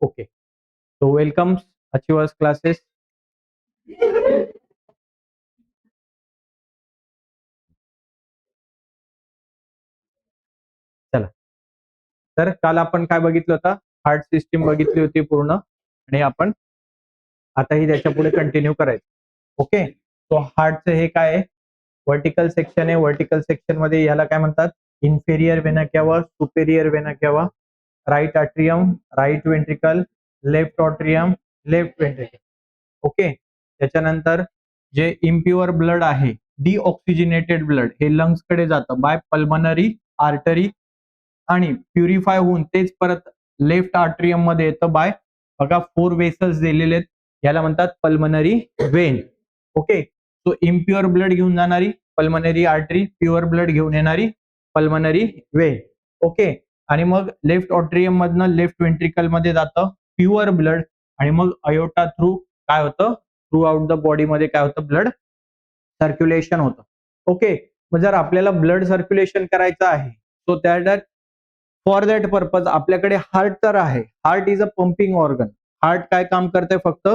Okay, so welcome Achievers classes. चला, तर काल आपण काय बघितलं होतं? हार्ट सिस्टीम बघितली होती पूर्ण, आणि आपण आताही त्याच्या पुढे कंटिन्यू करायचं. ओके, सो हार्टचं हे काय आहे? वर्टिकल सेक्शन आहे. वर्टिकल सेक्शन मध्ये याला काय म्हणतात? Inferior vena cava, superior vena cava, right atrium, right ventricle, left atrium, left ventricle. Okay, त्याच्यानंतर जे इम्प्युअर ब्लड आहे, डिऑक्सिजनेटेड ब्लड, हे लंग्स कडे जातं बाय पल्मनरी आर्टरी, आणि प्युरिफाय होऊन तेच परत लेफ्ट आर्ट्रियम मध्ये येतं बाय, बघा 4 वेसल्स दिलेले आहेत, याला म्हणतात pulmonary Wien. Okay, so impure blood घेऊन जाणारी पल्मनरी आर्टरी, प्युअर ब्लड घेऊन येणारी पल्मनरी वेन. ओके, आणि मग लेफ्ट ऑट्रियम मधनं लेफ्ट वेंट्रिकल मध्ये जातं प्युअर ब्लड, आणि मग अयोटा थ्रू काय होतं? थ्रू आउट द बॉडी मध्ये काय होतं? ब्लड सर्क्युलेशन होतं. ओके, मग जर आपल्याला ब्लड सर्क्युलेशन करायचं आहे, so that for that purpose आपल्याकडे हार्ट तर आहे. Heart is a pumping organ. Heart काय काम करते? फक्त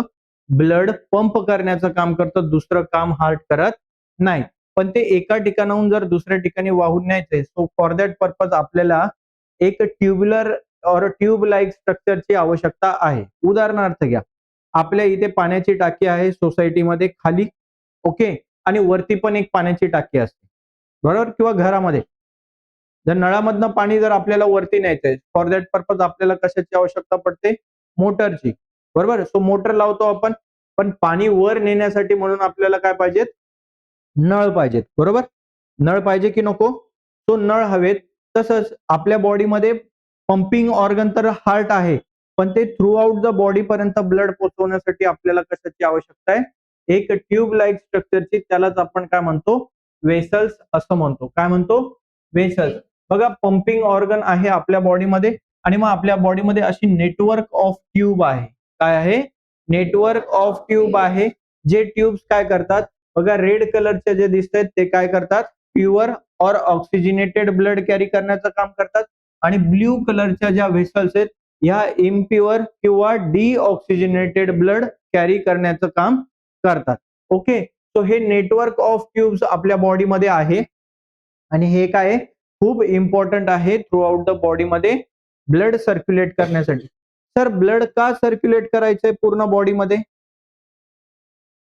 ब्लड पंप करण्याचं काम करतं, दुसरं काम हार्ट करत नाही. पण ते एका ठिकाणाहून जर दुसऱ्या ठिकाणी वाहून न्यायचंय, सो फॉर दॅट पर्पज आपल्याला एक ट्युब्युलर और ट्यूब लाईक स्ट्रक्चरची आवश्यकता आहे. उदाहरणार्थ घ्या, आपल्या इथे पाण्याची टाकी आहे सोसायटीमध्ये खाली. ओके, आणि वरती पण एक पाण्याची टाकी असते, बरोबर? किंवा घरामध्ये जर नळामधनं पाणी जर आपल्याला वरती न्यायचंय, फॉर दॅट पर्पज आपल्याला कशाची आवश्यकता पडते? मोटरची, बरोबर? सो मोटर लावतो आपण, पण पाणी वर नेण्यासाठी म्हणून आपल्याला काय पाहिजेत? नळ पाहिजेत, बरोबर? नळ पाहिजे की नको? तो नळ हवेत. तसंच आपल्या बॉडीमध्ये पंपिंग ऑर्गन तर हार्ट आहे, पण ते थ्रू आउट द बॉडी पर्यंत ब्लड पोहोचवण्यासाठी आपल्याला कशाची आवश्यकता आहे? एक ट्यूब लाईक स्ट्रक्चरची, त्यालाच आपण काय म्हणतो? वेसल्स असं म्हणतो. काय म्हणतो? वेसल्स. बघा, पंपिंग ऑर्गन आहे आपल्या बॉडीमध्ये, आणि मग आपल्या बॉडीमध्ये अशी नेटवर्क ऑफ ट्यूब आहे. काय आहे? नेटवर्क ऑफ ट्यूब आहे. जे ट्यूब्स काय करतात? बघा, रेड कलरचे जे दिसत आहेत ते काय करतात? प्युअर और ऑक्सिजनेटेड ब्लड कॅरी करण्याचं काम करतात, आणि ब्ल्यू कलरच्या ज्या व्हेसल्स आहेत ह्या इम्प्युअर किंवा डिऑक्सिजनेटेड ब्लड कॅरी करण्याचं काम करतात. ओके, सो हे नेटवर्क ऑफ ट्यूब्स आपल्या बॉडीमध्ये आहे, आणि हे काय खूप इम्पॉर्टंट आहे थ्रू आउट द बॉडीमध्ये ब्लड सर्क्युलेट करण्यासाठी. सर, ब्लड का सर्क्युलेट करायचंय पूर्ण बॉडीमध्ये?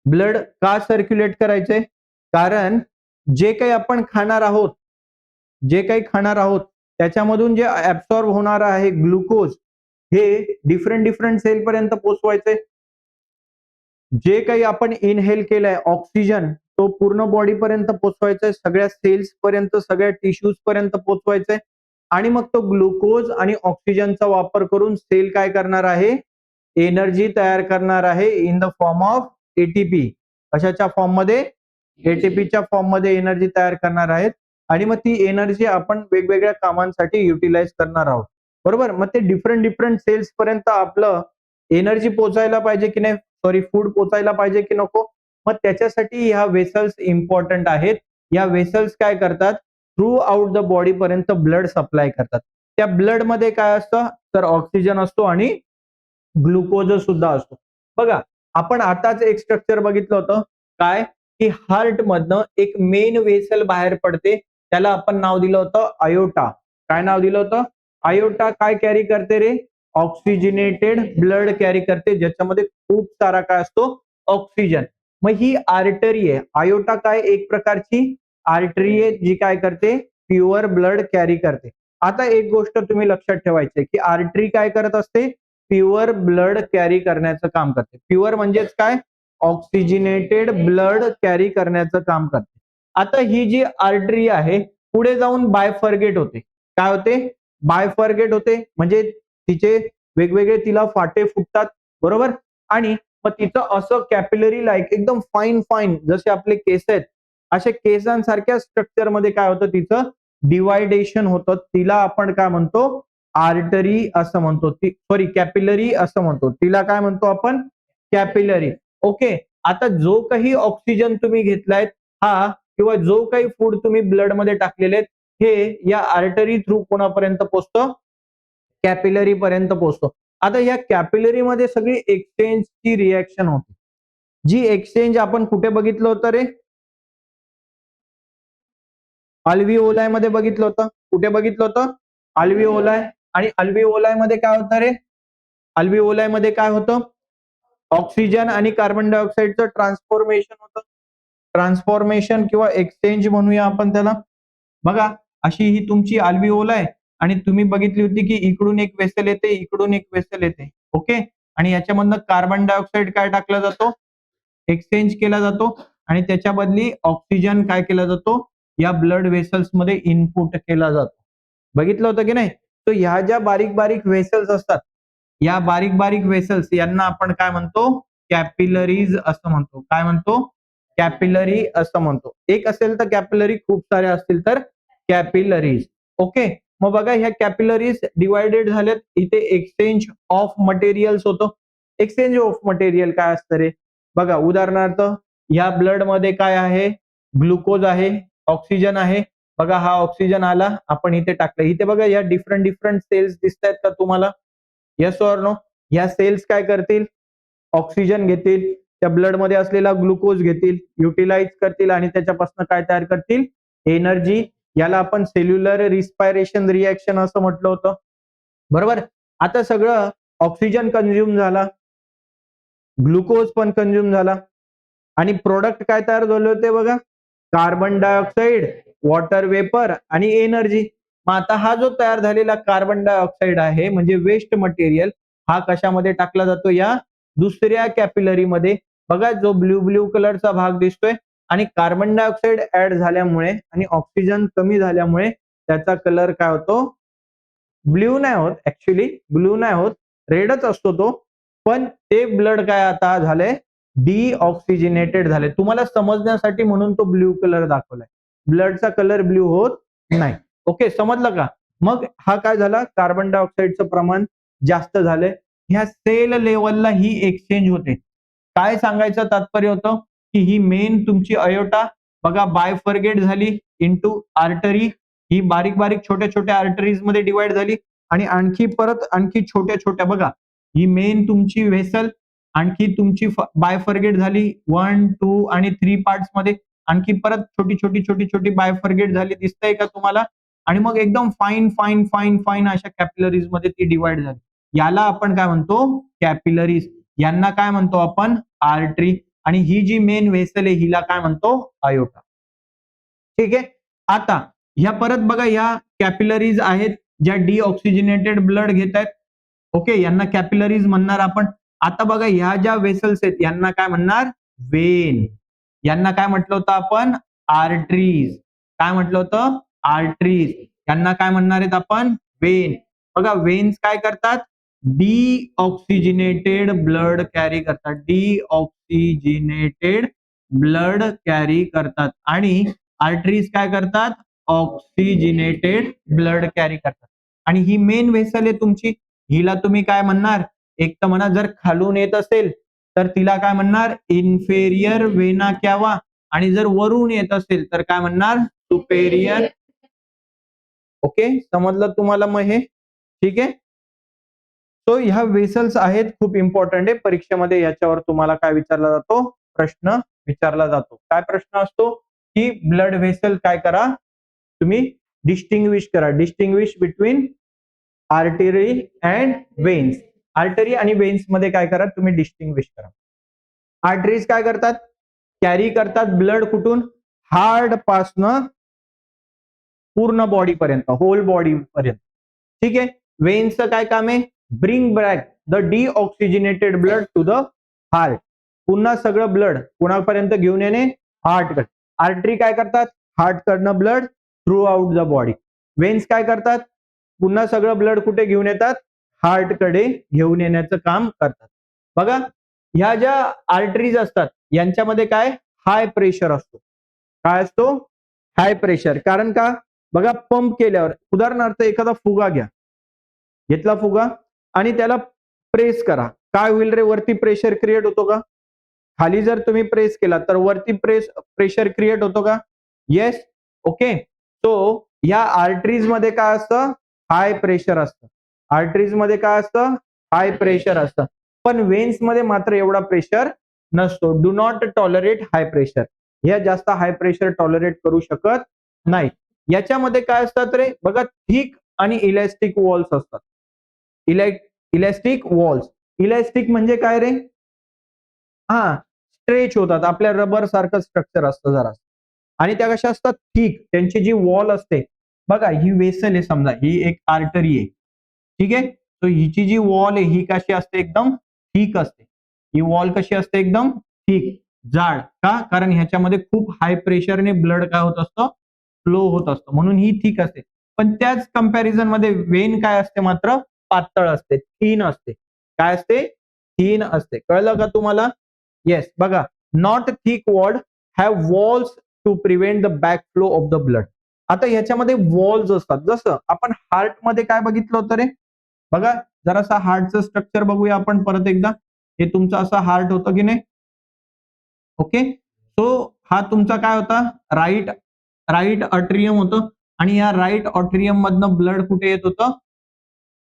ब्लड का सर्क्युलेट करायचंय? कारण जे काही आपण खाणार आहोत, जे काही खाणार आहोत त्याच्यामधून जे ऍब्सॉर्ब होणार आहे ग्लुकोज, हे डिफरंट डिफरंट सेल पर्यंत पोहोचवायचंय. जे काही आपण इनहेल केलंय ऑक्सिजन, तो पूर्ण बॉडी पर्यंत पोहोचवायचा आहे, सगळ्या सेल्स पर्यंत, सगळ्या टिश्यूज पर्यंत पोहोचवायचंय. आणि मग तो ग्लुकोज आणि ऑक्सिजनचा वापर करून सेल काय करणार आहे? एनर्जी तयार करणार आहे in the form of ATP. कशाच्या फॉर्म मध्ये? एटीपीच्या फॉर्म मध्ये एनर्जी तयार करणार आहेत, आणि मग ती एनर्जी आपण वेगवेगळ्या कामांसाठी युटिलाइज करणार आहोत, बरोबर? मग ते डिफरंट डिफरंट सेल्स पर्यंत आपलं एनर्जी पोहोचायला पाहिजे की नाही? सॉरी, फूड पोहोचायला पाहिजे की नको? मग त्याच्यासाठी ह्या वेसल्स इम्पॉर्टंट आहेत. या वेसल्स काय करतात? थ्रू आउट द बॉडी पर्यंत ब्लड सप्लाय करतात. त्या ब्लड मध्ये काय असतं? तर ऑक्सिजन असतो आणि ग्लुकोज सुद्धा असतो. बघा, आपण आताच एक स्ट्रक्चर बघितलं होतं, काय की हार्ट मधनं एक मेन वेसल बाहेर पडते, त्याला आपण नाव दिलं होतं अयोटा. काय नाव दिलं होतं? अयोटा. काय कॅरी करते रे? ऑक्सिजनेटेड ब्लड कॅरी करते, ज्याच्यामध्ये खूप सारा काय असतो? ऑक्सिजन. मग ही आर्टरी आहे. अयोटा काय? एक प्रकारची आर्टरी आहे, जी काय करते? प्युअर ब्लड कॅरी करते. आता एक गोष्ट तुम्ही लक्षात ठेवायची की आर्टरी काय करत असते? प्युअर ब्लड कॅरी करण्याचं काम करते. प्युअर म्हणजेच काय? ऑक्सिजनेटेड ब्लड कॅरी करण्याचं काम करते. आता ही जी आर्टरी आहे पुढे जाऊन बायफर्गेट होते. काय होते? बायफर्गेट होते, म्हणजे तिचे वेगवेगळे तिला फाटे फुटतात, बरोबर? आणि मग तिचं असं कॅपिलरी लाईक एकदम फाईन फाईन जसे आपले केस आहेत, अशा केसांसारख्या स्ट्रक्चर मध्ये काय होतं? तिचं डिवायडेशन होतं. तिला आपण काय म्हणतो? आर्टरी असं म्हणतो. सॉरी, कॅपिलरी असं म्हणतो. तिला काय म्हणतो आपण? कॅपिलरी. ओके, आता जो काही ऑक्सिजन तुम्ही घेतलाय हा, किंवा जो काही फूड तुम्ही ब्लड मध्ये टाकलेले आहेत, हे या आर्टरी थ्रू कोणापर्यंत पोहोचतं? कॅपिलरी पर्यंत पोहोचतो. आता या कॅपिलरी मध्ये सगळी एक्सचेंजची रिॲक्शन होते. जी एक्सचेंज आपण कुठे बघितलं होतं रे? अल्व्हिओलाय मध्ये बघितलं होतं. कुठे बघितलं होतं? अल्व्हिओलाय. आणि अल्व्हिओलाय मध्ये काय होतं रे? अल्व्हिओलाय मध्ये काय होतं? ऑक्सिजन आणि कार्बन डायऑक्साईडचं ट्रान्सफॉर्मेशन होतं. ट्रान्सफॉर्मेशन किंवा एक्सचेंज म्हणूया आपण त्याला. बघा, अशी ही तुमची अल्व्हिओलाय आणि तुम्ही बघितली होती की इकडून एक वेसल येते, इकडून एक वेसल येते. ओके. आणि याच्यामधनं कार्बन डायऑक्साईड काय टाकला जातो? एक्सचेंज केला जातो आणि त्याच्या बदली ऑक्सिजन काय केला जातो? या ब्लड वेसल्स मध्ये इनपुट केला जातो. बघितलं होतं की नाही? तर ह्या ज्या बारीक बारीक वेसल्स असतात, या बारीक बारीक वेसल्स यांना आपण काय म्हणतो? कॅपिलरीज असं म्हणतो. काय म्हणतो? कॅपिलरी असं म्हणतो. एक असेल तर कॅपिलरी, खूप सारे असतील तर कॅपिलरीज. ओके. मग बघा, ह्या कॅपिलरीज डिवायडेड झाल्यात. इथे एक्सचेंज ऑफ मटेरियल्स होतं. एक्सचेंज ऑफ मटेरियल काय असतं रे? बघा, उदाहरणार्थ ह्या ब्लड मध्ये काय आहे? ग्लुकोज आहे, ऑक्सिजन आहे. बघा, हा ऑक्सिजन आला, आपण इथे टाकलं. इथे बघा, या डिफरंट डिफरंट सेल्स दिसत आहेत का तुम्हाला? Yes or no? या सेल्स काय करतील? ऑक्सिजन घेतील, त्या ब्लड मध्ये असलेला ग्लुकोज घेतील, युटिलाइज करतील आणि त्याच्यापासून काय तयार करतील? एनर्जी. याला आपण सेल्युलर रिस्पायरेशन रिएक्शन असं म्हटलं होतं. बरोबर. आता सगळं ऑक्सिजन कंझ्युम झाला, ग्लुकोज पण कंझ्युम झाला आणि प्रोडक्ट काय तयार झाले होते बघा? कार्बन डायऑक्साईड, वॉटर वेपर आणि एनर्जी. मग आता हा जो तयार झालेला कार्बन डायऑक्साईड आहे म्हणजे वेस्ट मटेरियल, हा कशामध्ये टाकला जातो? या दुसऱ्या कॅपिलरी मध्ये. बघा, जो ब्ल्यू ब्ल्यू कलरचा भाग दिसतोय आणि कार्बन डायऑक्साईड ऍड झाल्यामुळे आणि ऑक्सिजन कमी झाल्यामुळे त्याचा कलर काय होतो? ब्ल्यू नाही होत. ऍक्च्युली ब्ल्यू नाही होत, रेडच असतो तो. पण ते ब्लड काय आता झालंय? डिऑक्सिजिनेटेड झाले. तुम्हाला समजण्यासाठी म्हणून तो ब्ल्यू कलर दाखवलाय. ब्लडचा कलर ब्ल्यू होत नाही. ओके, समजलं का? मग हा काय झाला? कार्बन डायऑक्साईडचं प्रमाण जास्त झालंय. ह्या सेल लेवलला ही एक्सचेंज होते. काय सांगायचं तात्पर्य होतं? की ही मेन तुमची अयोटा बघा बायफर्गेट झाली इंटू आर्टरी. ही बारीक बारीक छोट्या छोट्या आर्टरीज मध्ये डिवाइड झाली आणि आणखी परत आणखी छोट्या छोट्या बघा, ही मेन तुमची व्हेसल आणखी तुमची बायफर्गेट झाली 1, 2 आणि 3 पार्ट्स मध्ये. आणखी परत छोटी छोटी छोटी छोटी बायफर्गेट झाली. दिसतंय का तुम्हाला? आणि मग एकदम फाईन फाईन फाईन फाईन अशा कॅपिलरीज मध्ये ती डिवाइड झाली. याला आपण काय म्हणतो? कॅपिलरीज. यांना काय म्हणतो आपण? आर्टरी. आणि ही जी मेन व्हेसल आहे हिला काय म्हणतो? आयोटा. ठीक आहे. आता ह्या परत बघा, ह्या कॅपिलरीज आहेत ज्या डिऑक्सिजिनेटेड ब्लड घेत आहेत. ओके, यांना कॅपिलरीज म्हणणार आपण. आता बघा, ह्या ज्या वेसल्स आहेत यांना काय म्हणणार? वेन. यांना काय म्हटलं होतं आपण? आर्टरीज. काय म्हटलं होतं? आर्टरीज. यांना काय म्हणणार आहेत आपण? वेन. बघा, वेन्स काय करतात? डिऑक्सिजिनेटेड ब्लड कॅरी करतात. डिऑक्सिजिनेटेड ब्लड कॅरी करतात आणि आर्टरीज काय करतात? ऑक्सिजिनेटेड ब्लड कॅरी करतात. आणि ही मेन व्हेसल आहे तुमची. हिला तुम्ही काय म्हणणार? एक तर म्हणा, जर खालून येत असेल तर तिला काय म्हणणार? Inferior vena cava. आणि जर वरून येत असेल तर काय म्हणणार? सुपेरियर. ओके, समजलं तुम्हाला मग हे? ठीक आहे. तो ह्या वेसल्स आहेत, खूप इम्पॉर्टंट आहे. परीक्षेमध्ये याच्यावर तुम्हाला काय विचारला जातो? प्रश्न विचारला जातो. काय प्रश्न असतो? की ब्लड व्हेसल काय करा? तुम्ही डिस्टिंग्विश करा. Distinguish between artery and veins. Artery आणि वेन्स मध्ये काय करा? तुम्ही डिस्टिंग्विश करा. आर्टरीज काय करतात? कॅरी करतात ब्लड कुठून? हार्ट पासनं पूर्ण बॉडी पर्यंत, होल बॉडी पर्यंत. ठीक आहे. वेन्सचं काय काम आहे? Bring back the deoxygenated blood to the heart. पुन्हा सगळं ब्लड कुणापर्यंत घेऊन येणे? हार्टकडे. आर्टरी काय करतात? हार्ट कडनं blood through out the body. Veins काय करतात? पुन्हा सगळं ब्लड कुठे घेऊन येतात? हार्टकडे घेऊन येण्याचं काम करतात. बघा, ह्या ज्या आर्टरीज असतात यांच्यामध्ये काय? हाय प्रेशर असतो. काय असतो? High pressure. कारण का? बघा, पंप केल्यावर उदाहरणार्थ एखादा फुगा घ्या. घेतला फुगा आणि त्याला प्रेस करा. काय होईल रे? वरती प्रेशर क्रिएट होतो का? खाली जर तुम्ही प्रेस केला तर वरती प्रेशर क्रिएट होतो का? येस. ओके. सो या आर्टरीज मध्ये काय असतं? हाय प्रेशर असतं. आर्टरीज मध्ये काय असतं? हाय प्रेशर असतं, पण वेन्स मध्ये मात्र एवढा प्रेशर नसतो. Do not tolerate high pressure. या जास्त हाय प्रेशर टॉलरेट करू शकत नाही. याच्यामध्ये काय असतात रे बघा, थिक आणि इलॅस्टिक वॉल्स असतात. Elastic walls. इलॅस्टिक म्हणजे काय रे? हा, स्ट्रेच होतात, आपल्या रबर सारखं स्ट्रक्चर असतं जरा. आणि त्या कशा असतात? थिक. त्यांची जी वॉल असते बघा, ही वेसल आहे समजा, ही एक आर्टरी आहे, ठीक आहे. तर हिची जी वॉल आहे ही कशी असते? एकदम थिक असते. ही वॉल कशी असते? एकदम थिक, जाड. का? कारण ह्याच्यामध्ये खूप हाय प्रेशरने ब्लड काय होत असतं? फ्लो होत असतं, म्हणून ही थिक असते. पण त्याच कंपॅरिझन मध्ये वेन काय असते? मात्र पातळ असते, थीन असते. काय असते? थीन असते. कळलं का तुम्हाला? येस. बघा, not thick walled have walls to prevent the back flow of the blood. आता ह्याच्यामध्ये वॉल्स असतात. जसं आपण हार्ट मध्ये काय बघितलं होतं रे? बघा, जरासा हार्टचं स्ट्रक्चर बघूया आपण परत एकदा. हे तुमचं असं हार्ट होतं की नाही? ओके. सो हा तुमचा काय होता? राईट राईट अट्रियम होतं. आणि या राईट ऑट्रियम मधनं ब्लड कुठे येत होतं?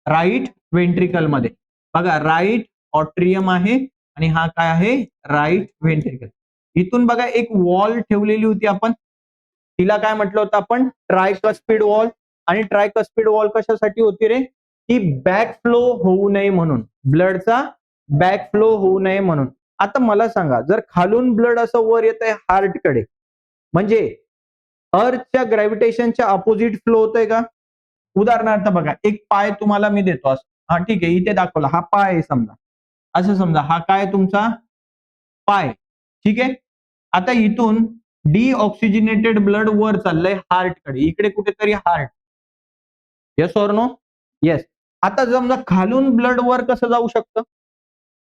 राईट व्हेंट्रिकल मध्ये. बघा, राईट ऑट्रियम आहे आणि हा काय आहे? Right ventricle. इथून बघा एक वॉल ठेवलेली होती आपण, तिला काय म्हटलं होतं आपण? ट्रायकस्पिड वॉल. आणि ट्रायकस्पिड वॉल कशासाठी होती रे? की बॅक फ्लो होऊ नये म्हणून, ब्लडचा बॅक फ्लो होऊ नये म्हणून. आता मला सांगा, जर खालून ब्लड असं वर येत आहे हार्टकडे, म्हणजे अर्थच्या ग्रॅव्हिटेशनच्या अपोजिट फ्लो होतोय का? उदाहरणार्थ बघा, एक पाय तुम्हाला मी देतो असं. हा ठीक आहे, इथे दाखवला, हा पाय आहे समजा. असं समजा, हा काय तुमचा पाय, ठीक आहे. आता इथून डिऑक्सिजनेटेड ब्लड वर चाललंय हार्टकडे, इकडे कुठेतरी heart. Yes or no? Yes. आता समजा खालून ब्लड वर कसं जाऊ शकतं?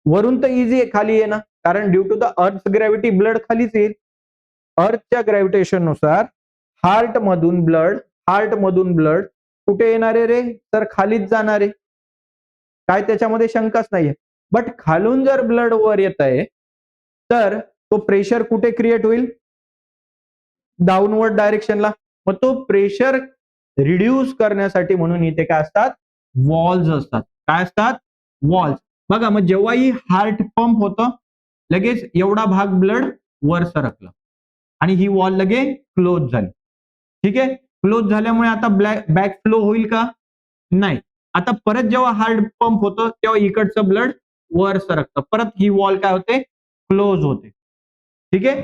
वरून तर इझी आहे खाली येणं, कारण due to the earth gravity blood खालीच येईल. अर्थच्या ग्रॅव्हिटेशन नुसार हार्ट मधून ब्लड कुठे येणार आहे रे? तर खालीच जाणार आहे. काय त्याच्यामध्ये शंकाच नाहीये. बट खालून जर ब्लड वर येत आहे, तर तो प्रेशर कुठे क्रिएट होईल? डाऊनवर्ड डायरेक्शनला. मग तो प्रेशर रिड्यूस करण्यासाठी म्हणून इथे काय असतात? वॉल्स असतात. काय असतात? वॉल्स. बघा, मग जेव्हाही हार्ट पंप होतं, लगेच एवढा भाग ब्लड वर सरकला आणि ही वॉल लगे क्लोज झाली. ठीक आहे. क्लोज झाल्यामुळे आता बॅक फ्लो होईल का? नाही. आता परत जेव्हा हार्ट पंप होतं, तेव्हा इकडचं ब्लड वर सरकतं. परत ही वॉल काय होते? क्लोज होते. ठीक आहे.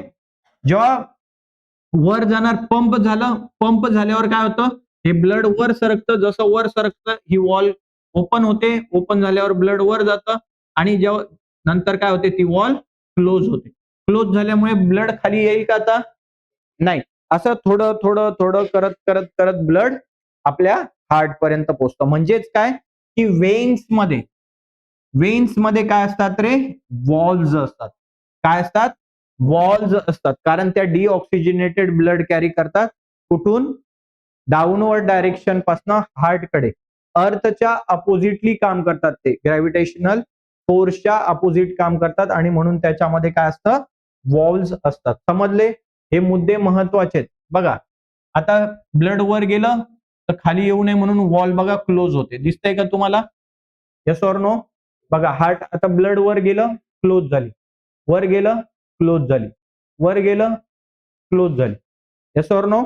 जेव्हा वर जाणार, पंप झालं, पंप झाल्यावर काय होतं? हे ब्लड वर सरकतं. जसं वर सरकतं, ही वॉल ओपन होते. ओपन झाल्यावर ब्लड वर जातं आणि जेव्हा नंतर काय होते? ती वॉल क्लोज होते. क्लोज झाल्यामुळे ब्लड खाली येईल का आता? नाही. असं थोडं थोडं थोडं करत करत करत ब्लड आपल्या हार्ट पर्यंत पोहोचतं. म्हणजेच काय? की वेन्समध्ये काय असतात रे? वॉल्स असतात. काय असतात? वॉल्स असतात. कारण त्या डिऑक्सिजनेटेड ब्लड कॅरी करतात. कुठून? डाऊनवर्ड डायरेक्शन पासून हार्टकडे. अर्थच्या अपोजिटली काम करतात ते. ग्रॅव्हिटेशनल फोर्सच्या अपोजिट काम करतात आणि म्हणून त्याच्यामध्ये काय असतं? वॉल्स असतात. समजले? हे मुद्दे महत्वाचे आहेत. बघा, आता ब्लड वर गेलं तर खाली येऊ नये म्हणून वॉल बघा क्लोज होते. दिसतंय का तुम्हाला? Yes or no? बघा, हार्ट आता ब्लड वर गेलं, क्लोज झाली. वर गेलं, क्लोज झाली. वर गेलं, क्लोज झाली. Yes or no?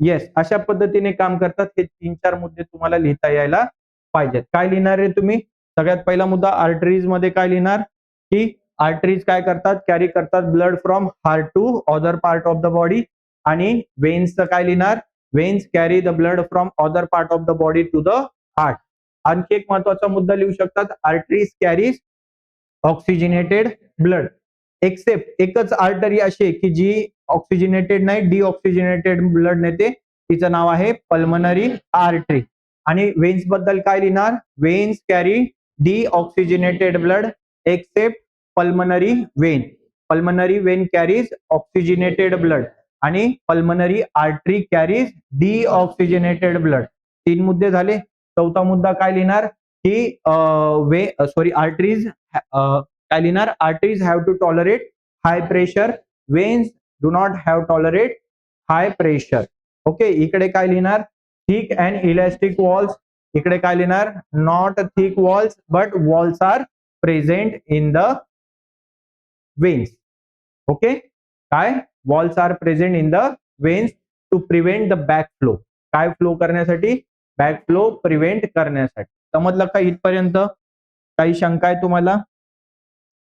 येस. अशा पद्धतीने काम करतात. हे 3-4 मुद्दे तुम्हाला लिहिता यायला पाहिजेत. काय लिहिणार आहे तुम्ही? सगळ्यात पहिला मुद्दा, आर्टरीज मध्ये काय लिहिणार? की आर्टरीज काय करतात? कॅरी करतात blood from heart to other part of the body. आणि वेन्सचं काय लिहिणार? Veins carry the blood from other part of the body to the heart. आणखी एक महत्वाचा मुद्दा लिहू शकतात, arteries carries oxygenated blood. Except एकच आर्टरी अशी आहे की जी ऑक्सिजनेटेड नाही, डिऑक्सिजनेटेड ब्लड नेते. तिचं नाव आहे पल्मनरी आर्टरी. आणि वेन्स बद्दल काय लिहिणार? Veins carry deoxygenated blood except pulmonary vein. Pulmonary vein carries oxygenated blood आणि pulmonary artery carries deoxygenated blood. 3 मुद्दे झाले. चौथा मुद्दा काय लिहिणार? की आर्टरीज काय लिहिणार? Arteries have to tolerate high pressure. Veins do not have tolerate high pressure. Okay. इकडे काय लिहिणार? थिक अँड इलॅस्टिक वॉल्स इकडे काय लिहिणार, not thick walls but walls are present in the veins. Okay, काय, walls are present in the veins to prevent the back flow. काय flow करण्यासाठी, back flow prevent करण्यासाठी. समजलं का इथपर्यंत? काही शंका आहे तुम्हाला?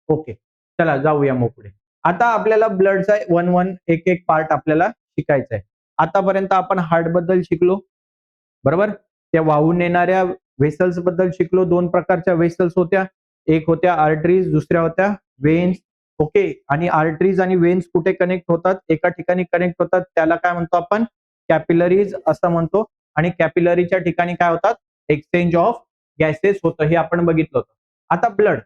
ओके, चला जाऊया मग पुढे. आता आपल्याला ब्लडचा वन वन एक एक पार्ट आपल्याला शिकायचा आहे. आतापर्यंत आपण हार्ट बद्दल शिकलो, बरोबर. त्या वाहून येणाऱ्या वेसल्स बद्दल शिकलो. दोन प्रकारच्या वेसल्स होत्या, एक होत्या आर्टरीज, दुसऱ्या होत्या वेन्स. ओके, आणि आर्टरीज आणि वेन्स कुठे कनेक्ट होतात, एका ठिकाणी कनेक्ट होतात, त्याला काय म्हणतो आपण, कॅपिलरीज असं म्हणतो. आणि कॅपिलरीच्या ठिकाणी काय होतात, एक्सचेंज ऑफ गॅसेस होतं, हे आपण बघितलं होतं. आता ब्लड,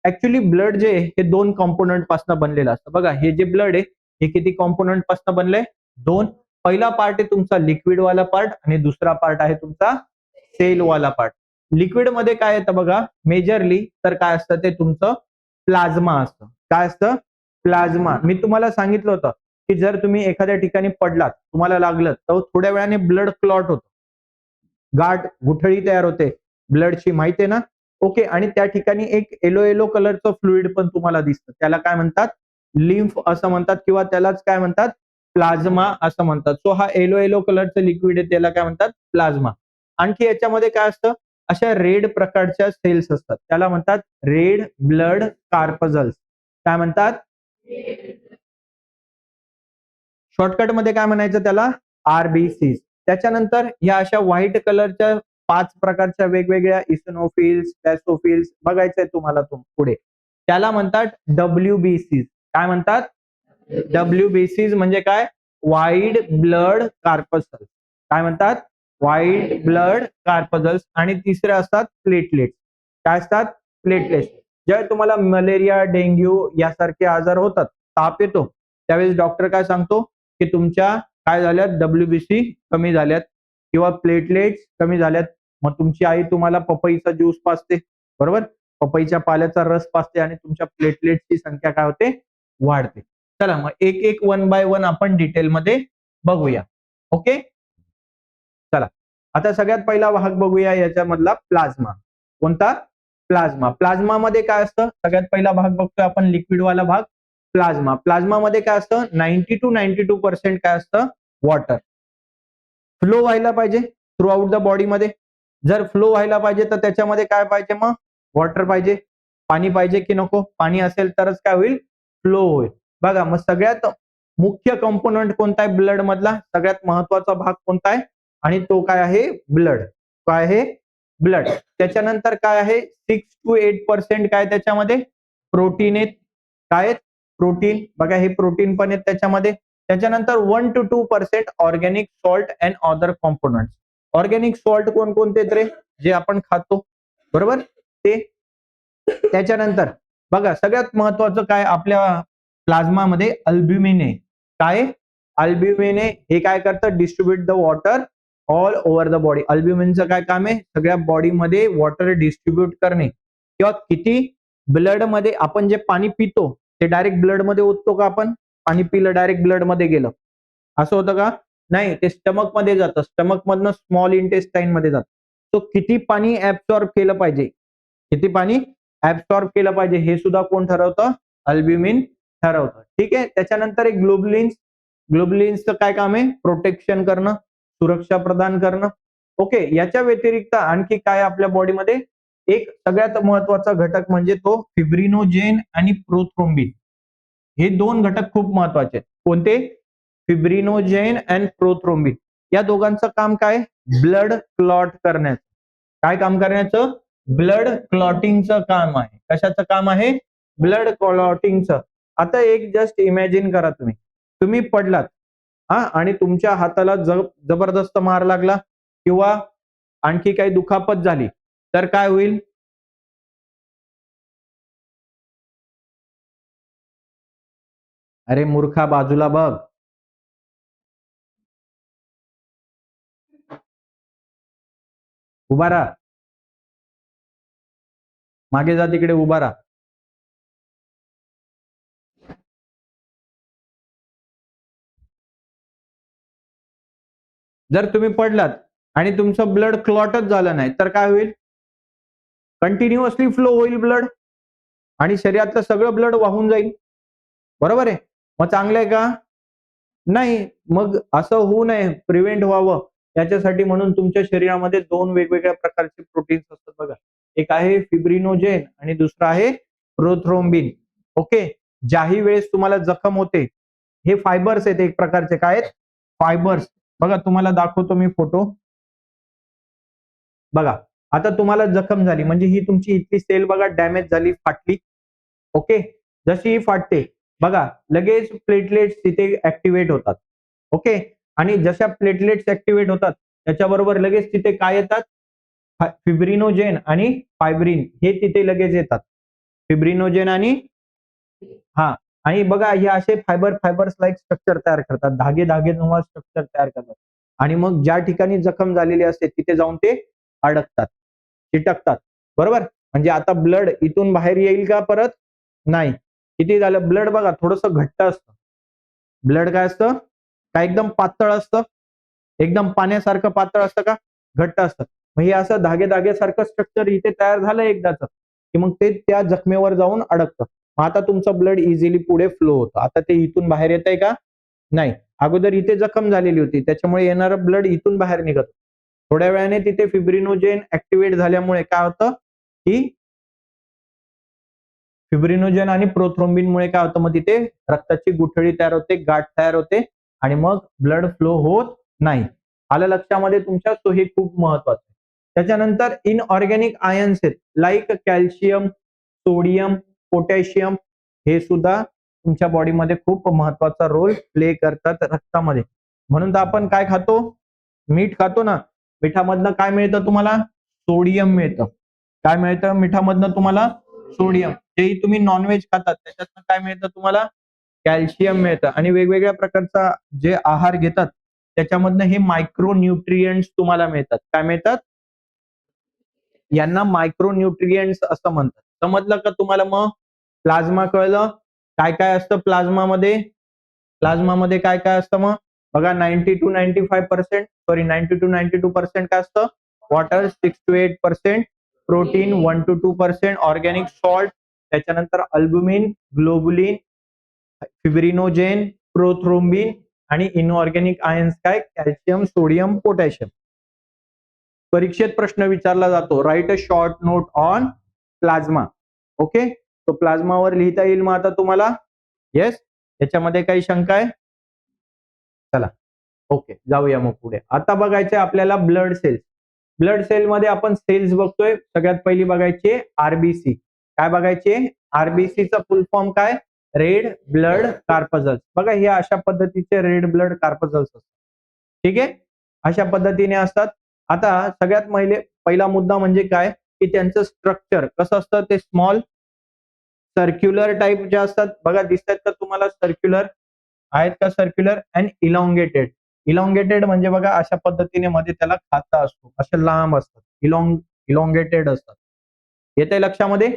ऍक्च्युली ब्लड जे आहे हे दोन कॉम्पोनंट पासून बनलेलं असतं. बघा हे जे ब्लड आहे हे किती कॉम्पोनंट पासून बनलंय, दोन. पहिला पार्ट आहे तुमचा लिक्विड वाला पार्ट आणि दुसरा पार्ट आहे तुमचा सेल वाला पार्ट. लिक्विड मध्ये काय येतं बघा, मेजरली तर काय असतं ते तुमचं प्लाझ्मा असतं. काय असतं, प्लाझ्मा. मी तुम्हाला सांगितलं होतं की जर तुम्ही एखाद्या ठिकाणी पडलात, तुम्हाला लागलं, तर थोड्या वेळाने ब्लड क्लॉट होतं, गाठ गुठळी तयार होते ब्लडची, माहिती आहे ना. ओके, आणि त्या ठिकाणी एक येलो येलो कलरचं फ्लुइड पण तुम्हाला दिसतं, त्याला काय म्हणतात, लिम्फ असं म्हणतात, किंवा त्यालाच काय म्हणतात, प्लाझ्मा असं म्हणतात. सो हा येलो येलो कलरचं लिक्विड आहे, त्याला काय म्हणतात, प्लाझ्मा. आणखी याच्यामध्ये काय असतं, अशा रेड प्रकारच्या सेल्स असतात, त्याला म्हणतात रेड ब्लड कार्पजल्स. काय म्हणतात, शॉर्टकट मध्ये काय म्हणायचं त्याला, आरबीसी. त्याच्यानंतर या अशा व्हाईट कलरच्या पाच प्रकारच्या वेगवेगळ्या इसिनोफिल्स, बॅसोफिल्स बघायचंय तुम्हाला पुढे, त्याला म्हणतात डब्ल्यूबीसी. काय म्हणतात, डब्ल्यूबीसी म्हणजे काय, व्हाईट ब्लड कार्पसल्स. काय म्हणतात, व्हाईट ब्लड कार्पसल्स. आणि तिसरे असतात प्लेटलेट्स. काय असतात, प्लेटलेट्स. जेव्हा तुम्हाला मलेरिया, डेंग्यू यासारखे आजार होतात, ताप येतो, त्यावेळेस डॉक्टर काय सांगतो की तुमच्या काय झाल्यात, डब्ल्यूबीसी कमी झाल्यात किंवा प्लेटलेट्स कमी झाल्यात. मग तुमची आई तुम्हाला पपईचा ज्यूस पाजते, बरोबर, पपईच्या पाल्याचा रस पाजते आणि तुमच्या प्लेटलेट्सची संख्या काय होते, वाढते. चला मग एक एक वन बाय वन आपण डिटेलमध्ये बघूया. ओके, चला आता सगळ्यात पहिला भाग बघूया याच्यामधला, प्लाझ्मा. कोणता, प्लाझ्मा. प्लाझ्मा मध्ये काय असतं, सगळ्यात पहिला भाग बघतोय आपण, लिक्विड वाला भाग, प्लाझ्मा. प्लाझ्मा मध्ये काय असतं, 90 to 92% काय असतं, वॉटर. फ्लो व्हायला पाहिजे थ्रू आउट द बॉडी मध्ये. जर फ्लो व्हायला पाहिजे तर त्याच्यामध्ये काय पाहिजे, मग वॉटर पाहिजे. पाणी पाहिजे की नको, पाणी असेल तरच काय होईल, फ्लो होईल. बघा मग सगळ्यात मुख्य कंपोनंट कोणता आहे ब्लड मधला, सगळ्यात महत्वाचा भाग कोणता आहे, आणि तो काय आहे, ब्लड. काय आहे, ब्लड. त्याच्यानंतर काय आहे, 6 to 8% काय त्याच्यामध्ये प्रोटीन आहेत. काय आहेत, प्रोटीन. बघा हे प्रोटीन पण आहेत त्याच्यामध्ये. त्याच्यानंतर 1 to 2% organic salt and other component. Organic salt कोणकोणते रे, जे आपण खातो, बरोबर, ते. त्याच्यानंतर बघा सगळ्यात महत्वाचं काय आपल्या प्लाझ्मा मध्ये, अल्ब्युमिन आहे. काय, अल्ब्युमिन आहे. हे काय करतं, distribute the water all over the body. अल्ब्युमिनचं काय काम आहे, सगळ्या बॉडीमध्ये वॉटर डिस्ट्रीब्युट करणे. किंवा किती ब्लड मध्ये आपण जे पाणी पितो ते डायरेक्ट ब्लड मध्ये ओततो का आपण, पाणी पिलं डायरेक्ट ब्लड मध्ये गेलं, असं होतं का, नाही, ते स्टमक मध्ये जातं, स्टमक मधनं स्मॉल इंटेस्टाईन मध्ये जातं. तो किती पाणी ऍब्सॉर्ब केलं पाहिजे, किती पाणी ऍब्सॉर्ब केलं पाहिजे, हे सुद्धा कोण ठरवतं, अल्ब्युमिन ठरवतं. ठीक आहे. त्याच्यानंतर एक ग्लोबुलिन्स. ग्लोबुलिन्सचं काय काम आहे, प्रोटेक्शन करणं, सुरक्षा प्रदान करणं. ओके, याच्या व्यतिरिक्त आणखी काय आपल्या बॉडीमध्ये, एक सगळ्यात महत्वाचा घटक म्हणजे तो फिब्रिनोजेन आणि प्रोथ्रोम्बिन. हे दोन घटक खूप महत्वाचे आहेत. कोणते, फिब्रिनोजेन अँड प्रोथ्रोम्बिन. या दोघांचं काम काय, ब्लड क्लॉट करण्याचं. काय काम करण्याचं, ब्लड क्लॉटिंगचं काम आहे. कशाचं काम आहे, ब्लड क्लॉटिंगचं. आता एक जस्ट इमॅजिन करा, तुम्ही तुम्ही पडलात, हा, आणि तुमच्या हाताला जबरदस्त मार लागला किंवा आणखी काही दुखापत झाली, तर काय होईल, अरे मूर्खा बाजूला बघ, उभा राहा, मागे जा, तिकडे उभा राहा. जर तुम्ही पडलात आणि तुमचं ब्लड क्लॉटच झालं नाही तर काय होईल? कंटिन्युअसली फ्लो होईल ब्लड आणि शरीरातलं सगळं ब्लड वाहून जाईल. बरोबर आहे. मग चांगलं आहे का? नाही. मग असं होऊ नये, प्रिव्हेंट व्हावं याच्यासाठी म्हणून तुमच्या शरीरामध्ये 2 वेगवेगळ्या प्रकारचे प्रोटीन्स असतात बघा. एक आहे फिब्रिनोजेन आणि दुसरं आहे प्रोथ्रोम्बिन. ओके. ज्याही वेळेस तुम्हाला जखम होते, हे फायबर्स आहेत एक प्रकारचे. काय आहेत? फायबर्स. बघा तुम्हाला दाखवतो मी फोटो. बघा, आता तुम्हाला जखम झाली म्हणजे ही तुमची इथली सेल बघा डॅमेज झाली, फाटली. ओके. जशी ही फाटते, बघा लगेच प्लेटलेट्स तिथे ऍक्टिव्हेट होतात. ओके. आणि जशा प्लेटलेट्स ऍक्टिव्हेट होतात, त्याच्याबरोबर लगेच तिथे काय येतात? फिब्रिनोजेन आणि फायब्रिन हे तिथे लगेच येतात. फिब्रिनोजेन आणि हां. आणि बघा हे असे फायबर्स लाइक स्ट्रक्चर तयार करतात. धागे नुमा स्ट्रक्चर तयार करतात. आणि मग ज्या ठिकाणी जखम झालेली असते तिथे जाऊन ते अडकतात, चिटकतात. बरोबर? म्हणजे आता ब्लड इथून बाहेर येईल का परत? नाही. किती झालं? ब्लड बघा थोडंसं घट्ट असतं. ब्लड काय असतं? काय एकदम पातळ असतं? एकदम पाण्यासारखं पातळ असतं का? घट्ट असतं. मग हे असं धाग्यासारखं स्ट्रक्चर इथे तयार झालं एकदाचं, की मग ते त्या जखमेवर जाऊन अडकतं. मग आता तुमचं ब्लड इझिली पुढे फ्लो होतं. आता ते इथून बाहेर येतंय का? नाही. अगोदर इथे जखम झालेली होती. त्याच्यामुळे येणारं ब्लड इथून बाहेर निघत. थोड्या वेळाने तिथे फिब्रिनोजेन ऍक्टिव्हेट झाल्यामुळे काय होतं, की फिब्रिनोजेन आणि प्रोथ्रोम्बिनमुळे काय होतं, मग तिथे रक्ताची गुठळी तयार होते, गाठ तयार होते आणि मग ब्लड फ्लो होत नाही. आलं लक्षामध्ये तुमच्या? सो हे खूप महत्वाचं आहे. त्याच्यानंतर इनऑर्गॅनिक आयन्स आहेत लाईक कॅल्शियम, सोडियम, पोटॅशियम हे सुद्धा तुमच्या बॉडीमध्ये खूप महत्वाचा रोल प्ले करतात रक्तामध्ये. म्हणून तर आपण काय खातो? मीठ खातो ना. मिठामधनं काय मिळतं तुम्हाला? सोडियम मिळतं. काय मिळतं मिठामधनं तुम्हाला? सोडियम. जेही तुम्ही नॉनव्हेज खातात त्याच्यातनं काय मिळतं तुम्हाला? कॅल्शियम मिळतं आणि वेगवेगळ्या प्रकारचा जे आहार घेतात त्याच्यामधनं हे मायक्रो न्यूट्रिएंट्स तुम्हाला मिळतात. काय मिळतात? यांना मायक्रो न्यूट्रिएंट्स असं म्हणतात. समजलं का तुम्हाला मग? प्लाझ्मा कळलं? काय काय असतं प्लाझ्मामध्ये? प्लाझ्मामध्ये काय काय असतं मग? बघा 90 to 95% 90 to 92% काय असतं? Water, 6 to 8% protein, 1 to 2% organic salt, त्याच्यानंतर अल्ब्युमिन, ग्लोबुलिन, फिब्रिनोजेन, प्रोथ्रोम्बिन आणि इनऑर्गॅनिक आयन्स काय? Calcium, sodium, potassium. परीक्षेत प्रश्न विचारला जातो. Right a short note on plasma. Okay. तो प्लाझ्मावर लिहिता येईल मग आता तुम्हाला? येस. त्याच्यामध्ये काही शंका आहे? चला. ओके. जाऊया मग पुढे. आता बघायचे आपल्याला ब्लड सेल्स. ब्लड सेल मध्ये आपण सेल्स बघतोय. सगळ्यात पहिली बघायची आरबीसी. काय बघायची? आरबीसीचा फुल फॉर्म काय? Red blood corpuscles. बघा हे अशा पद्धतीचे रेड ब्लड कार्पजल्स असतात. ठीक आहे? अशा पद्धतीने असतात. आता सगळ्यात पहिला मुद्दा म्हणजे काय? की त्यांचं स्ट्रक्चर कसं असतं? ते स्मॉल सर्क्युलर टाइप जे असतात बघा दिसतात का तुम्हाला सर्क्युलर? आहेत का सर्क्युलर अँड इलॉंगेटेड? इलॉंगेटेड म्हणजे बघा अशा पद्धतीने मध्ये त्याला खाता असतो. असे लांब असतात. इलॉंगेटेड असतात. येतंय लक्षामध्ये?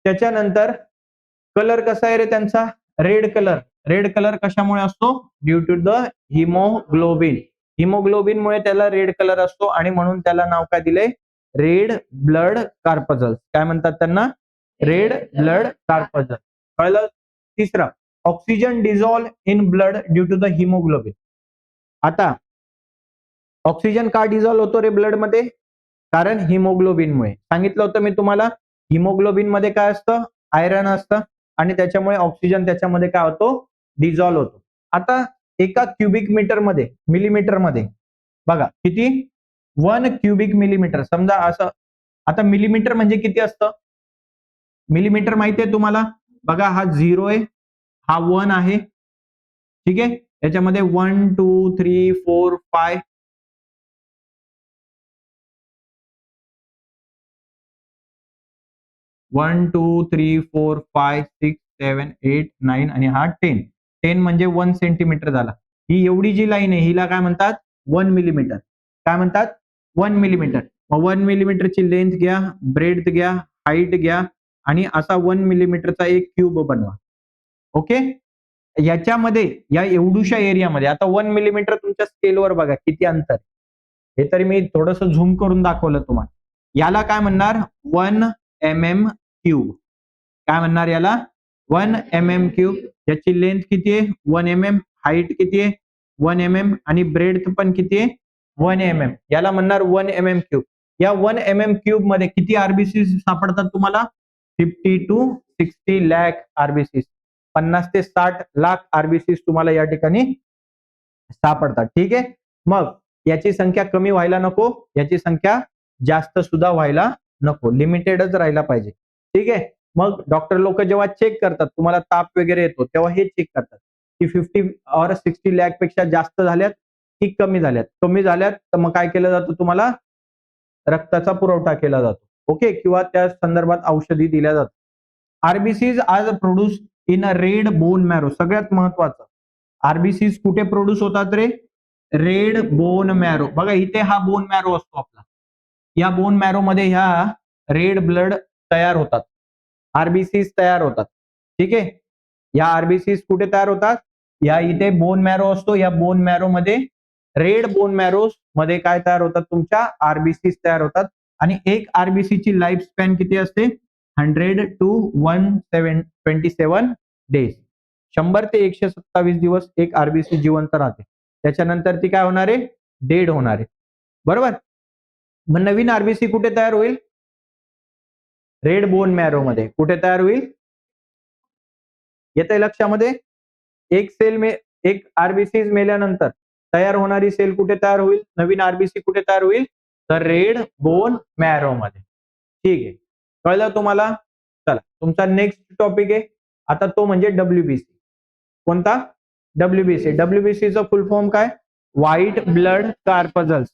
त्याच्यानंतर कलर कसा आहे रे त्यांचा? Red colour. रेड कलर कशामुळे असतो? Due to the haemoglobin. हिमोग्लोबिनमुळे त्याला रेड कलर असतो आणि म्हणून त्याला नाव काय दिलंय? Red blood corpuscles. काय म्हणतात त्यांना? Red blood corpuscle. कळलं? तिसरं, oxygen dissolve in blood due to the haemoglobin. आता ऑक्सिजन का डिझॉल्व होतो रे ब्लड मध्ये? कारण हिमोग्लोबिनमुळे. सांगितलं होतं मी तुम्हाला, हिमोग्लोबिन मध्ये काय असतं? आयरन असतं आणि त्याच्यामुळे ऑक्सिजन त्याच्यामध्ये काय होतो? डिझॉल्व होतो. आता एका क्युबिक मीटर मध्ये, मिलीमीटर मध्ये बघा किती? 1 क्युबिक मिलीमीटर. समजा असं, आता मिलीमीटर म्हणजे किती असतं? मिलीमीटर माहिती आहे तुम्हाला? बघा हा 0 आहे, हा 1 आहे. ठीक आहे? याच्यामध्ये 1, 2, 3, 4, 5 1, 2, 3, 4, 5, 6, 7, 8, 9 आणि हा 10. 10 म्हणजे 1 सेंटीमीटर झाला. ही एवढी जी लाईन आहे हिला काय म्हणतात? 1 मिलीमीटर. काय म्हणतात? 1 मिलीमीटर. मग 1 मिलीमीटरची लेंथ घ्या, ब्रेड्थ घ्या, हाईट घ्या आणि असा 1 मिलीमीटरचा एक क्यूब बनवा. ओके? याच्यामध्ये या एवढुशा एरियामध्ये आता 1 मिलीमीटर तुमच्या स्केलवर बघा किती अंतर. हे तरी मी थोडस झूम करून दाखवलं तुम्हाला. याला काय म्हणणार 1 mm क्यूब. काय म्हणणार याला 1 mm क्यूब. याची लेंथ किती आहे 1 mm, हाईट किती आहे 1 mm आणि ब्रेडथ पण किती आहे 1 mm. याला म्हणणार 1 mm क्यूब. या 1 mm क्यूब मध्ये किती आरबीसी सापडतात तुम्हाला 50 to 60 lakh आरबीसी. 50 ते 60 लाख आरबीसी तुम्हाला या ठिकाणी सापडतात. ठीक आहे. मग याची संख्या कमी व्हायला नको, याची संख्या जास्त सुद्धा व्हायला नको, लिमिटेडच राहायला पाहिजे. ठीक आहे. मग डॉक्टर लोक जेव्हा चेक करतात तुम्हाला ताप वगैरे येतो तेव्हा हे चेक करतात की 50 और 60 lakh पेक्षा जास्त झाल्यात की कमी झाल्यात. कमी झाल्यात तर मग काय केलं जातं तुम्हाला रक्ताचा पुरवठा केला जातो. ओके. किंवा त्या संदर्भात औषधी दिल्या जातात. आरबीसीज आज produce in a red bone marrow. सगळ्यात महत्वाचं आरबीसीज कुठे प्रोड्यूस होतात रे रेड बोन मॅरो. बघा इथे हा बोन मॅरो असतो आपला. या बोन मॅरो मध्ये ह्या रेड ब्लड तयार होतात, आरबीसीज तयार होतात. ठीक आहे. या आरबीसीज कुठे तयार होतात या इथे बोन मॅरो असतो. या बोन मॅरो मध्ये रेड बोन मॅरो मध्ये काय तयार होतात तुमच्या आरबीसीज तयार होतात. आणि एक आरबीसी ची लाईफ स्पॅन किती असते 100 to 127 डेज. 100 ते 127 दिवस एक आरबीसी जिवंत राहते. त्याच्यानंतर ती काय होणार आहे डेड होणार आहे. बरोबर. मग नवीन आरबीसी कुठे तयार होईल रेड बोन मॅरो मध्ये. कुठे तयार होईल येतंय लक्षामध्ये. एक आरबीसी मेल्यानंतर तयार होणारी सेल कुठे तयार होईल नवीन आरबीसी कुठे तयार होईल तर रेड बोन मॅरो मध्ये. ठीक आहे. कळलं तुम्हाला. चला तुमचा नेक्स्ट टॉपिक आहे आता तो म्हणजे डब्ल्यूबीसी. कोणता डब्ल्यूबीसी. डब्ल्यूबीसीचं फुल फॉर्म काय व्हाईट ब्लड कार्पजल्स.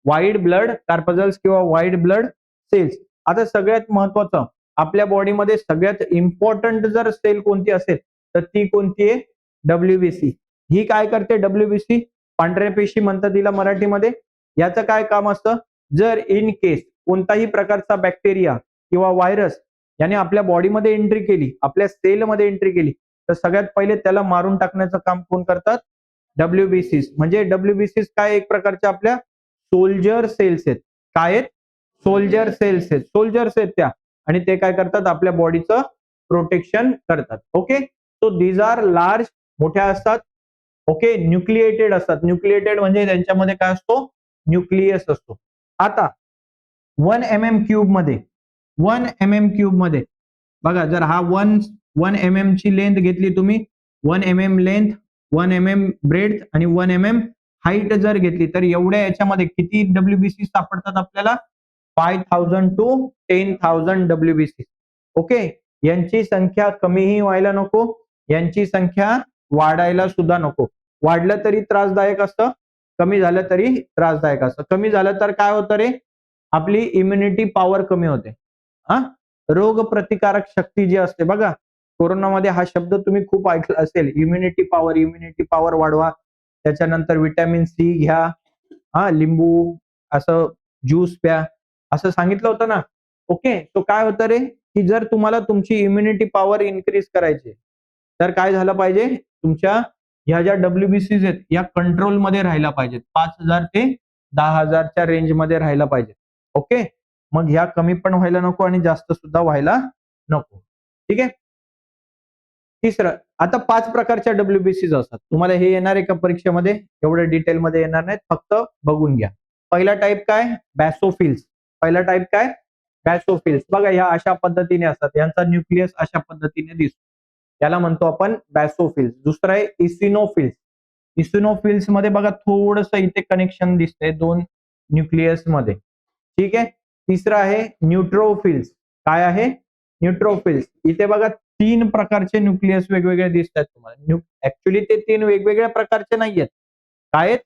व्हाईट ब्लड कार्पजल्स किंवा व्हाईट ब्लड सेल्स. आता सगळ्यात महत्वाचं आपल्या बॉडीमध्ये सगळ्यात इम्पॉर्टंट जर सेल कोणती असेल तर ती कोणती आहे डब्ल्यूबीसी. ही काय करते डब्ल्यूबीसी पांढऱ्या पेशी म्हणतात तिला मराठीमध्ये. याचं काय काम असतं जर इन केस कोणताही प्रकारचा बॅक्टेरिया किंवा व्हायरस याने आपल्या बॉडीमध्ये एंट्री केली, आपल्या सेलमध्ये एंट्री केली तर सगळ्यात पहिले त्याला मारून टाकण्याचं काम कोण करतात डब्ल्यूबीसीस. म्हणजे डब्ल्यूबीसीस काय एक प्रकारच्या आपल्या सोल्जर सेल्स आहेत. काय आहेत सोल्जर सेल्स आहेत. सोल्जर्स आहेत त्या. आणि ते काय करतात आपल्या बॉडीचं प्रोटेक्शन करतात. Okay. So these are large मोठ्या असतात. ओके. न्यूक्लिएटेड असतात. न्यूक्लिएटेड म्हणजे त्यांच्यामध्ये काय असतो न्यूक्लियस असतो. आता 1 mm क्यूब मध्ये 1 mm क्यूब मध्ये बघा जर हा 1 mm ची लेंथ घेतली तुम्ही 1 mm लेंथ 1 mm ब्रेड आणि 1 mm हाईट जर घेतली तर एवढ्या याच्यामध्ये किती डब्ल्यूबीसी सापडतात आपल्याला 5000 to 10,000 डब्ल्यूबीसी. ओके. यांची संख्या कमीही व्हायला नको, यांची संख्या वाढायला सुद्धा नको. वाढलं तरी त्रासदायक असतं, कमी झालं तरी त्रासदायक असतं. कमी झालं तर काय होतं रे आपली इम्युनिटी पॉवर कमी होते. हा रोग प्रतिकारक शक्ती जी असते बघा कोरोनामध्ये हा शब्द तुम्ही खूप ऐकला असेल इम्युनिटी पॉवर वाढवा. त्याच्यानंतर विटॅमिन सी घ्या, हा लिंबू असं ज्यूस प्या असं सांगितलं होतं ना. ओके. तो काय होतं रे की जर तुम्हाला तुमची इम्युनिटी पॉवर इन्क्रीज करायची तर काय झालं पाहिजे तुमच्या ह्या ज्या डब्ल्यूबीसीज आहेत या कंट्रोलमध्ये राहायला पाहिजेत. 5000 ते 10,000च्या रेंजमध्ये राहायला पाहिजे. ओके. मग ह्या कमी पण व्हायला नको आणि जास्त सुद्धा व्हायला नको. ठीक आहे. तिसरं आता 5 प्रकारच्या डब्ल्यूबीसीज असतात. तुम्हाला हे येणार आहे का परीक्षेमध्ये एवढं डिटेलमध्ये येणार नाहीत, फक्त बघून घ्या. पहिला टाईप काय बॅसोफिल्स. पहिला टाईप काय बॅसोफिल्स. बघा ह्या अशा पद्धतीने असतात. यांचा न्यूक्लियस अशा पद्धतीने दिसतो. त्याला म्हणतो आपण बॅसोफिल्स. दुसरं आहे इसिनोफिल्स. इसिनोफिल्स मध्ये बघा थोडंसं इथे कनेक्शन दिसतंय 2 न्यूक्लियस मध्ये. ठीक आहे. तिसरं आहे न्यूट्रोफिल्स. काय आहे न्यूट्रोफिल्स. इथे बघा 3 प्रकारचे न्यूक्लियस वेगवेगळे दिसत आहेत तुम्हाला. ऍक्च्युली ते 3 वेगवेगळ्या प्रकारचे नाहीयेत. काय आहेत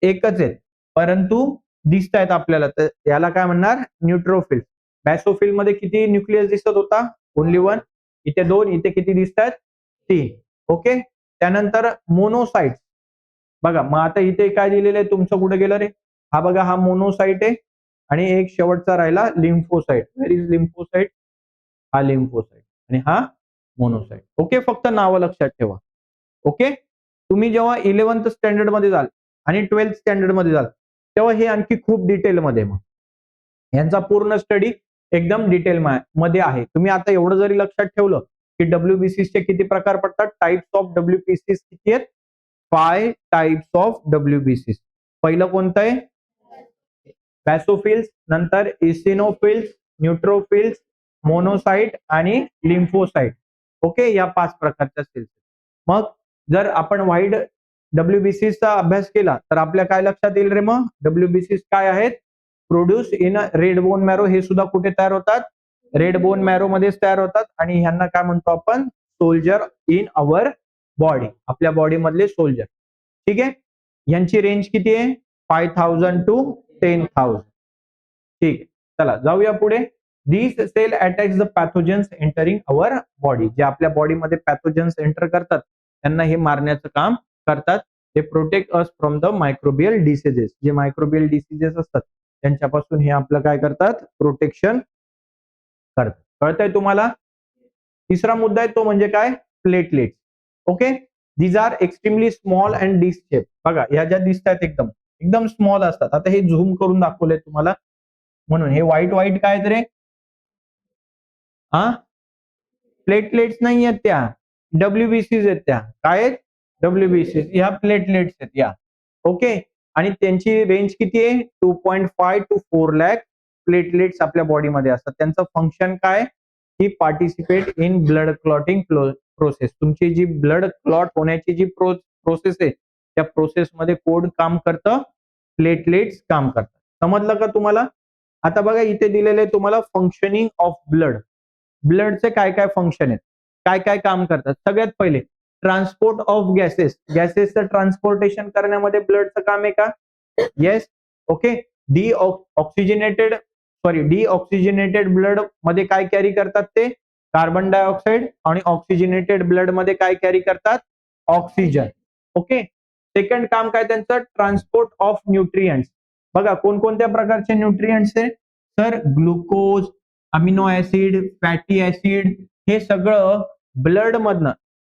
एकच आहेत परंतु दिसत आहेत आपल्याला तर याला काय म्हणणार न्यूट्रोफिल. बॅसोफिल मध्ये किती न्यूक्लियस दिसत होता ओनली 1. इथे 2. इथे किती दिसत आहेत 3. ओके. त्यानंतर मोनोसाइट. बघा मग आता इथे काय दिलेलं आहे तुमचं कुठे गेलं रे हा बघा हा मोनोसाइट आहे आणि एक शेवटचा राहिला लिम्फोसाइट. Where is lymphocyte. हा लिम्फोसाइट आणि हा मोनोसाइट. ओके. फक्त नावं लक्षात ठेवा. ओके. तुम्ही जेव्हा 11th स्टँडर्ड मध्ये जाल आणि 12th स्टँडर्ड मध्ये जाल तेव्हा हे आणखी खूप डिटेलमध्ये मग यांचा पूर्ण स्टडी एकदम डिटेल मध्ये आहे. तुम्ही आता एवढं जरी लक्षात ठेवलं की डब्ल्यूबीसीचे किती प्रकार पडतात, टाइप्स ऑफ डब्ल्यूबीसीस किती आहेत, 5 टाइप्स ऑफ डब्ल्यूबीसीस. पहिलं कोणतं आहे, बॅसोफिल्स, नंतर इसिनोफिल्स, न्यूट्रोफिल्स, मोनोसाइट आणि लिम्फोसाइट. ओके, या 5 प्रकारच्या सेल्स. मग जर आपण वाईड डब्ल्यूबीसीचा अभ्यास केला तर आपल्या काय लक्षात येईल रे, मग डब्ल्यूबीसीस काय आहेत, produce in red bone marrow. हे सुद्धा कुठे तयार होतात, रेड बोन मॅरो मध्येच तयार होतात. आणि ह्यांना काय म्हणतो आपण, सोल्जर इन अवर बॉडी, आपल्या बॉडी मधले सोल्जर. ठीक आहे, यांची रेंज किती आहे, 5000 टू 10,000. ठीक, चला जाऊया पुढे. This cell attacks the pathogens entering our body. जे आपल्या बॉडीमध्ये पॅथोजन्स एंटर करतात त्यांना हे मारण्याचं काम करतात. ते protect us from the microbial diseases. जे मायक्रोबियल डिसीजेस असतात त्यांच्यापासून हे आपलं काय करतात, प्रोटेक्शन करतात. कळतंय तुम्हाला. तिसरा मुद्दा आहे तो म्हणजे काय, platelet. Okay, these are extremely small and disc shape. बघा ह्या ज्या दिसत आहेत एकदम एकदम स्मॉल असतात. आता हे झूम करून दाखवलंय तुम्हाला म्हणून. हे व्हाईट व्हाईट काय रे, हा प्लेटलेट्स नाही आहेत, त्या डब्ल्यूबीसीज आहेत. त्या काय आहेत, डब्ल्यूबीसीज. ह्या प्लेटलेट्स आहेत या. ओके, आणि त्यांची रेंज किती आहे, 2.5 टू 4 लाख प्लेटलेट्स आपल्या बॉडीमध्ये असतात. त्यांचं फंक्शन काय, की participate in blood clotting process. तुमची जी ब्लड क्लॉट होण्याची जी प्रोसेस आहे त्या प्रोसेसमध्ये कोण काम करतं, प्लेटलेट्स काम करतात. समजलं का तुम्हाला. आता बघा इथे दिलेलं आहे तुम्हाला फंक्शनिंग ऑफ ब्लड. ब्लडचे काय काय फंक्शन आहेत, काय काय काम करतात. सगळ्यात पहिले ट्रान्सपोर्ट ऑफ गॅसेस. गॅसेसचं ट्रान्सपोर्टेशन करण्यामध्ये ब्लडचं काम आहे का, येस. ओके, डिऑक्सिजनेटेड ब्लड मध्ये काय कॅरी करतात ते, कार्बन डायऑक्साइड. आणि ऑक्सिजनेटेड ब्लड मध्ये काय कॅरी करतात, ऑक्सिजन. ओके, सेकंड काम काय त्यांचं, ट्रान्सपोर्ट ऑफ न्यूट्रिएंट्स. बघा कोणकोणत्या प्रकारचे न्यूट्रिएंट्स आहे, तर glucose, amino acid, fatty acid, हे सगळं ब्लड मधनं,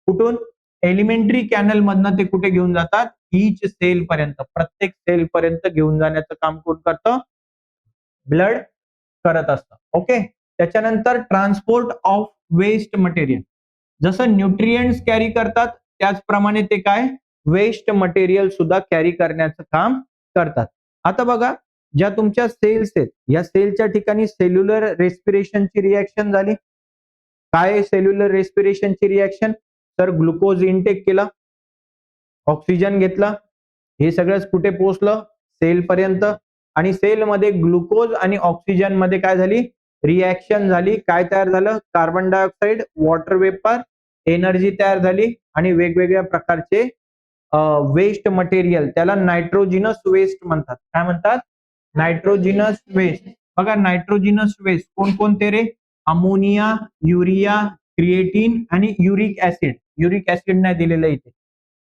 कुठून, एलिमेंटरी कॅनल मधनं ते कुठे घेऊन जातात, ईच सेल पर्यंत, प्रत्येक सेल पर्यंत घेऊन जाण्याचं काम कोण करतं, ब्लड करत असतं. ओके, त्याच्यानंतर ट्रान्सपोर्ट ऑफ वेस्ट मटेरियल. जसं न्यूट्रिएंट्स कॅरी करतात त्याचप्रमाणे ते काय, वेस्ट मटेरियल सुद्धा कॅरी करण्याचं काम करतात. आता बघा ज्या तुमच्या सेल्स आहेत या सेलच्या ठिकाणी सेल्युलर रेस्पिरेशनची रिएक्शन झाली. काय सेल्युलर रेस्पिरेशनची रिएक्शन, तर ग्लुकोज इनटेक केला, ऑक्सिजन घेतला, हे सगळंच कुठे पोहोचलं, सेल पर्यंत. आणि सेलमध्ये ग्लुकोज आणि ऑक्सिजन मध्ये काय झाली, रिएक्शन झाली. काय तयार झालं, carbon dioxide, water vapour, energy तयार झाली. आणि वेगवेगळ्या प्रकारचे वेस्ट मटेरियल, त्याला नायट्रोजिनस वेस्ट म्हणतात. काय म्हणतात, नायट्रोजिनस वेस्ट. बघा नायट्रोजिनस वेस्ट कोणकोणते रे, अमोनिया, युरिया, क्रिएटिन आणि युरिक ऍसिड. युरिक ऍसिड नाही दिलेलं इथे,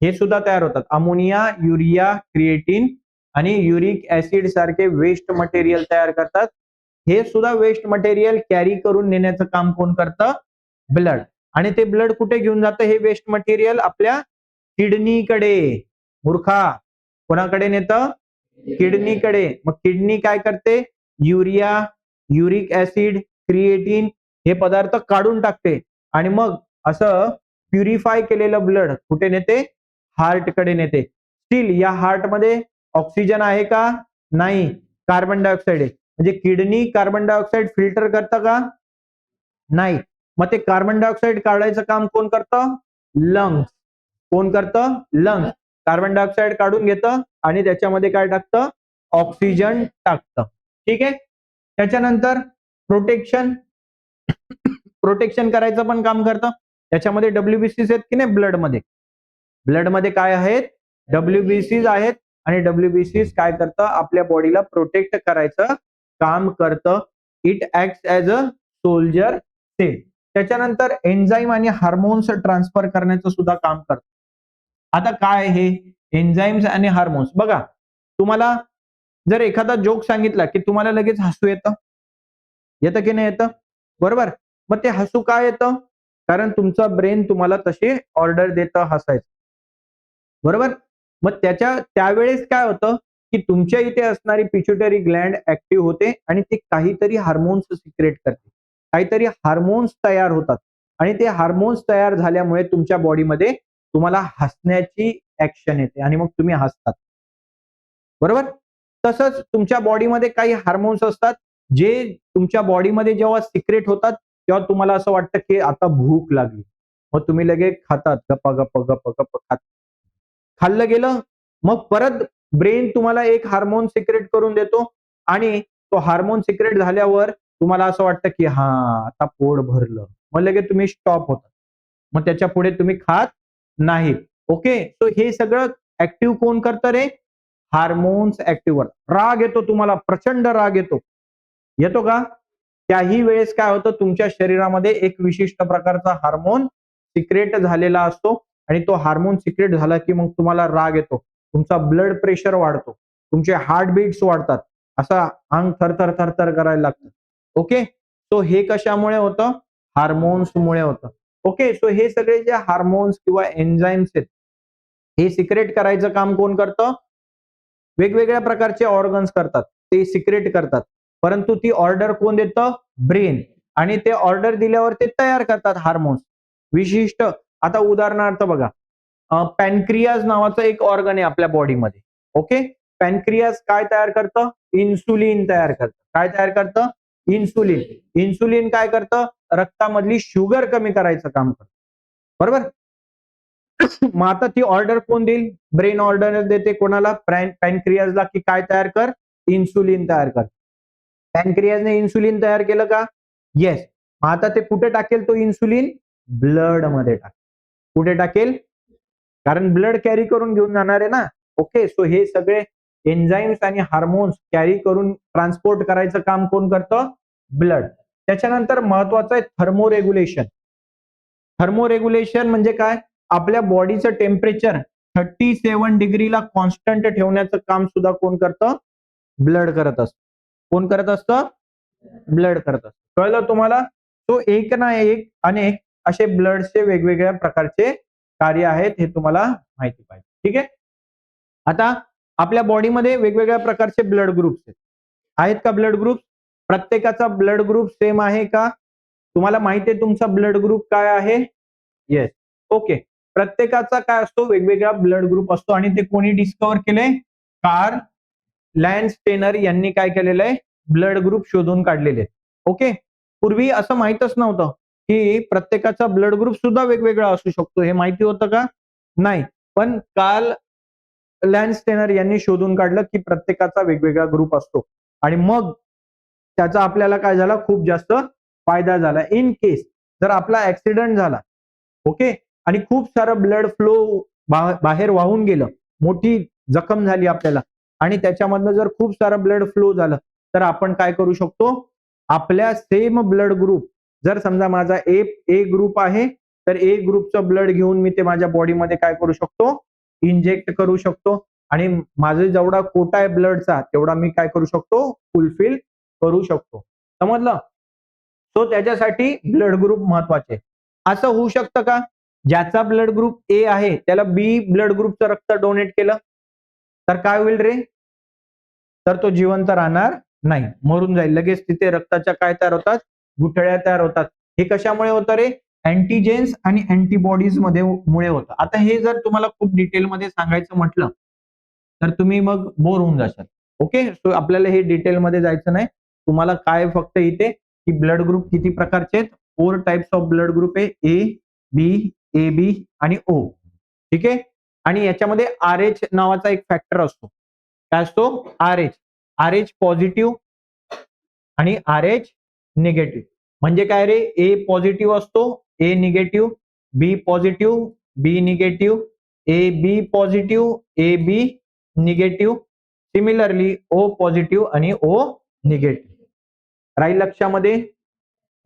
हे सुद्धा तयार होतात. अमोनिया, युरिया, क्रिएटिन आणि युरिक ऍसिड सारखे वेस्ट मटेरियल तयार करतात. हे सुद्धा वेस्ट मटेरियल कॅरी करून नेण्याचं काम कोण करतं, ब्लड. आणि ते ब्लड कुठे घेऊन जातं, हे वेस्ट मटेरियल आपल्या किडनीकडे. मूर्खा, कोणाकडे नेतं, किडनीकडे. मग किडनी काय करते, युरिया, युरिक ऍसिड, क्रिएटिन हे पदार्थ काढून टाकते. आणि मग असं प्युरिफाय केलेलं ब्लड कुठे नेते, हार्टकडे नेते. स्टील या हार्टमध्ये ऑक्सिजन आहे का, नाही, कार्बन डायऑक्साइड आहे. म्हणजे किडनी कार्बन डायऑक्साइड फिल्टर करतं का, नाही. मग ते कार्बन डायऑक्साइड काढायचं काम कोण करतं, लंग्स. कोण करतं, लंग्स. कार्बन डायऑक्साइड काढून घेतं आणि त्याच्यामध्ये काय टाकतं, ऑक्सिजन टाकतं. ठीक आहे. त्याच्यानंतर प्रोटेक्शन, प्रोटेक्शन करायचं पण काम करतं. त्याच्यामध्ये डब्ल्यूबीसीस आहेत की नाही, ब्लडमध्ये. ब्लडमध्ये काय आहेत, डब्ल्यूबीसीस आहेत. आणि डब्ल्यूबीसीस काय करतं, आपल्या बॉडीला प्रोटेक्ट करायचं काम करतं. It act as a soldier cell. त्याच्यानंतर एन्झाईम आणि हार्मोन्स ट्रान्सफर करण्याचं सुद्धा काम करतं. आता काय हे एन्झाईम्स आणि हार्मोन्स, बघा तुम्हाला जर एखादा जोक सांगितला की तुम्हाला लगेच हसू येतं, येतं की नाही येतं, बरोबर. मग ते हसू काय येतं, कारण तुमचा ब्रेन तुम्हाला तशी ऑर्डर देतं हसायचं, बरोबर. मग त्यावेळेस काय होतं, की तुमच्या इथे असणारी पिच्युटरी ग्लँड ऍक्टिव्ह होते आणि ते काहीतरी हार्मोन्स सिक्रेट करते, काहीतरी हार्मोन्स तयार होतात आणि ते हार्मोन्स तयार झाल्यामुळे तुमच्या बॉडीमध्ये तुम्हाला हसण्याची ऍक्शन येते आणि मग तुम्ही हसतात, बरोबर. तसंच तुमच्या बॉडीमध्ये काही हार्मोन्स असतात जे तुमच्या बॉडीमध्ये जेव्हा सिक्रेट होतात तेव्हा तुम्हाला असं वाटतं की आता भूक लागली, मग तुम्ही लगेच खातात, गप्पा गप्पा गप्पा गप्पा खात. खाल्लं गेलं, मग परत ब्रेन तुम्हाला एक हार्मोन सिक्रेट करून देतो आणि तो हार्मोन सिक्रेट झाल्यावर तुम्हाला असं वाटतं की हा आता पोट भरलं, मग लगेच तुम्ही स्टॉप होता, मग त्याच्या पुढे तुम्ही खात नाही. ओके, सो हे सगळं ऍक्टिव्ह कोण करतं रे? Hormones active. राग येतो तुम्हाला, प्रचंड राग येतो, येतो का? त्याही वेळेस काय होतं, तुमच्या शरीरामध्ये एक विशिष्ट प्रकारचा हार्मोन सिक्रेट झालेला असतो आणि तो हार्मोन सिक्रेट झाला की मग तुम्हाला राग येतो, तुमचा ब्लड प्रेशर वाढतो, तुमचे हार्टबीट्स वाढतात, असा अंग थरथर थरथर करायला लागतं. ओके, सो हे कशामुळे होतं? हार्मोन्समुळे होतं. ओके, सो हे सगळे जे हार्मोन्स किंवा एन्झाईम्स आहेत, हे सिक्रेट करायचं काम कोण करतं? वेगवेगळ्या प्रकारचे ऑर्गन्स करतात, ते सिक्रेट करतात. परंतु ती ऑर्डर कोण देतं? ब्रेन. आणि ते ऑर्डर दिल्यावर ते तयार करतात हार्मोन्स विशिष्ट. आता उदाहरणार्थ बघा, पॅनक्रियाज नावाचं एक ऑर्गन आहे आपल्या बॉडीमध्ये. ओके, पॅनक्रियाज काय तयार करतं? इन्सुलिन तयार करतं. काय तयार करतं? इन्सुलिन. इन्सुलिन काय करतं? रक्तामधली शुगर कमी करायचं काम करतं, बरोबर. मग आता ती ऑर्डर कोण देईल? ब्रेन ऑर्डर देते कोणाला? पॅनक्रियाजला, की काय तयार कर? इन्सुलिन तयार कर. पॅनक्रियाजने इन्सुलिन तयार केलं का? येस. मग आता ते कुठे टाकेल तो इन्सुलिन? ब्लड मध्ये टाकेल. कुठे टाकेल? कारण ब्लड कॅरी करून घेऊन जाणार आहे ना. ओके, सो हे सगळे एन्झाईम्स आणि हार्मोन्स कॅरी करून ट्रान्सपोर्ट करायचं काम कोण करतं? ब्लड. त्याच्यानंतर महत्वाचं आहे थर्मोरेग्युलेशन. थर्मोरेग्युलेशन म्हणजे काय? आपल्या बॉडीचं टेम्परेचर 37 डिग्रीला कॉन्स्टंट ठेवण्याचं काम सुद्धा कोण करतं? ब्लड करत असतं. कोण करत असतं? ब्लड करत असतं. कळलं तुम्हाला? तो एक ना एक अनेक असे ब्लडचे वेगवेगळ्या प्रकारचे कार्य आहेत, हे तुम्हाला माहिती पाहिजे. ठीक आहे. आता आपल्या बॉडीमध्ये वेगवेगळ्या प्रकारचे ब्लड ग्रुप्स आहेत. आहेत का ब्लड ग्रुप? प्रत्येकाचा ब्लड ग्रुप सेम आहे का? तुम्हाला माहिती आहे तुमचा ब्लड ग्रुप काय आहे? येस. ओके. प्रत्येकाचा काय असतो? वेगवेगळा ब्लड ग्रुप असतो आणि ते कोणी डिस्कव्हर केलंय? कार्ल लँडस्टेनर यांनी काय केलेलं आहे? ब्लड ग्रुप शोधून काढलेले आहेत. ओके. पूर्वी असं माहीतच नव्हतं की प्रत्येकाचा ब्लड ग्रुप सुद्धा वेगवेगळा असू शकतो. हे माहिती होतं का? नाही. पण कार्ल लँडस्टेनर यांनी शोधून काढलं की प्रत्येकाचा वेगवेगळा ग्रुप असतो आणि मग त्याचा आपल्याला काय झाला? खूप जास्त फायदा झाला. इन केस जर आपला ऍक्सिडेंट झाला, ओके, आणि खूप सारं ब्लड फ्लो बाहेर वाहून गेलं, मोठी जखम झाली आपल्याला आणि त्याच्यामधनं जर खूप सारं ब्लड फ्लो झालं, तर आपण काय करू शकतो? आपल्या सेम ब्लड ग्रुप, जर समजा माझा ए ग्रुप आहे, तर ए ग्रुपचं ब्लड घेऊन मी ते माझ्या बॉडीमध्ये काय करू शकतो? इंजेक्ट करू शकतो आणि माझा जेवढा कोटा आहे ब्लडचा तेवढा मी काय करू शकतो? फुलफिल करू शकतो. समजलं? सो त्याच्यासाठी ब्लड ग्रुप महत्वाचे. असं होऊ शकतं का? ज्याचा ब्लड ग्रुप ए आहे त्याला बी ब्लड ग्रुपचं रक्त डोनेट केलं तर काय होईल रे? तर तो जिवंत राहणार नाही, मरून जाईल. लगेच तिथे रक्ताच्या काय तयार होतात? गुठळ्या तयार होतात. हे कशामुळे होतं रे? अँटीजेन्स आणि अँटीबॉडीज मुळे होतं. आता हे जर तुम्हाला खूप डिटेलमध्ये सांगायचं म्हटलं तर तुम्ही मग बोर होऊन जाशाल. ओके, सो आपल्याला हे डिटेलमध्ये जायचं नाही. तुम्हाला काय फक्त इथे की ब्लड ग्रुप किती प्रकारचे आहेत? 4 टाइप्स ऑफ ब्लड ग्रुप आहे. ए, बी, ए बी आणि ओ. ठीक आहे. आणि याच्यामध्ये RH नावाचा एक फॅक्टर असतो. काय असतो? RH. RH पॉझिटिव्ह आणि RH निगेटिव्ह. म्हणजे काय रे? ए पॉझिटिव्ह असतो, A negative, B positive, B negative, A B positive, A B negative. Similarly O positive आणि ओ निगेटिव्ह. राहील लक्षामध्ये?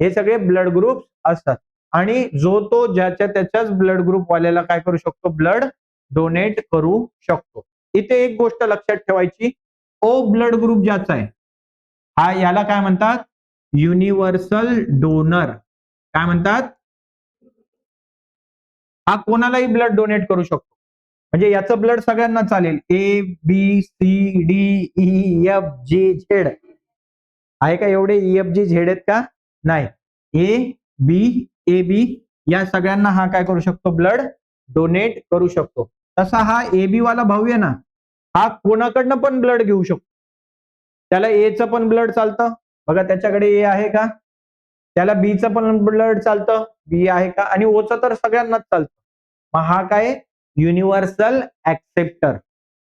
हे सगळे ब्लड ग्रुप असतात आणि जो तो ज्याच्या त्याच्याच ब्लड ग्रुप वाल्याला काय करू शकतो? ब्लड डोनेट करू शकतो. इथे एक गोष्ट लक्षात ठेवायची, ओ ब्लड ग्रुप ज्याचा आहे हा, याला काय म्हणतात? Universal donor. काय म्हणतात? हा कोणालाही ब्लड डोनेट करू शकतो. म्हणजे याचं ब्लड सगळ्यांना चालेल. A B C D E F G Z आहे का? एवढे ई एफ जी झेड आहेत का? नाही. ए बी या सगळ्यांना हा काय करू शकतो? ब्लड डोनेट करू शकतो. तसा हा ए बी वाला भाऊ आहे ना, हा कोणाकडनं पण ब्लड घेऊ शकतो. त्याला एचं पण ब्लड चालतं, बघा त्याच्याकडे ए आहे का? त्याला बीचं पण ब्लड चालतं, बी आहे का? आणि ओचं तर सगळ्यांनाच चालतं. मग हा काय? Universal acceptor.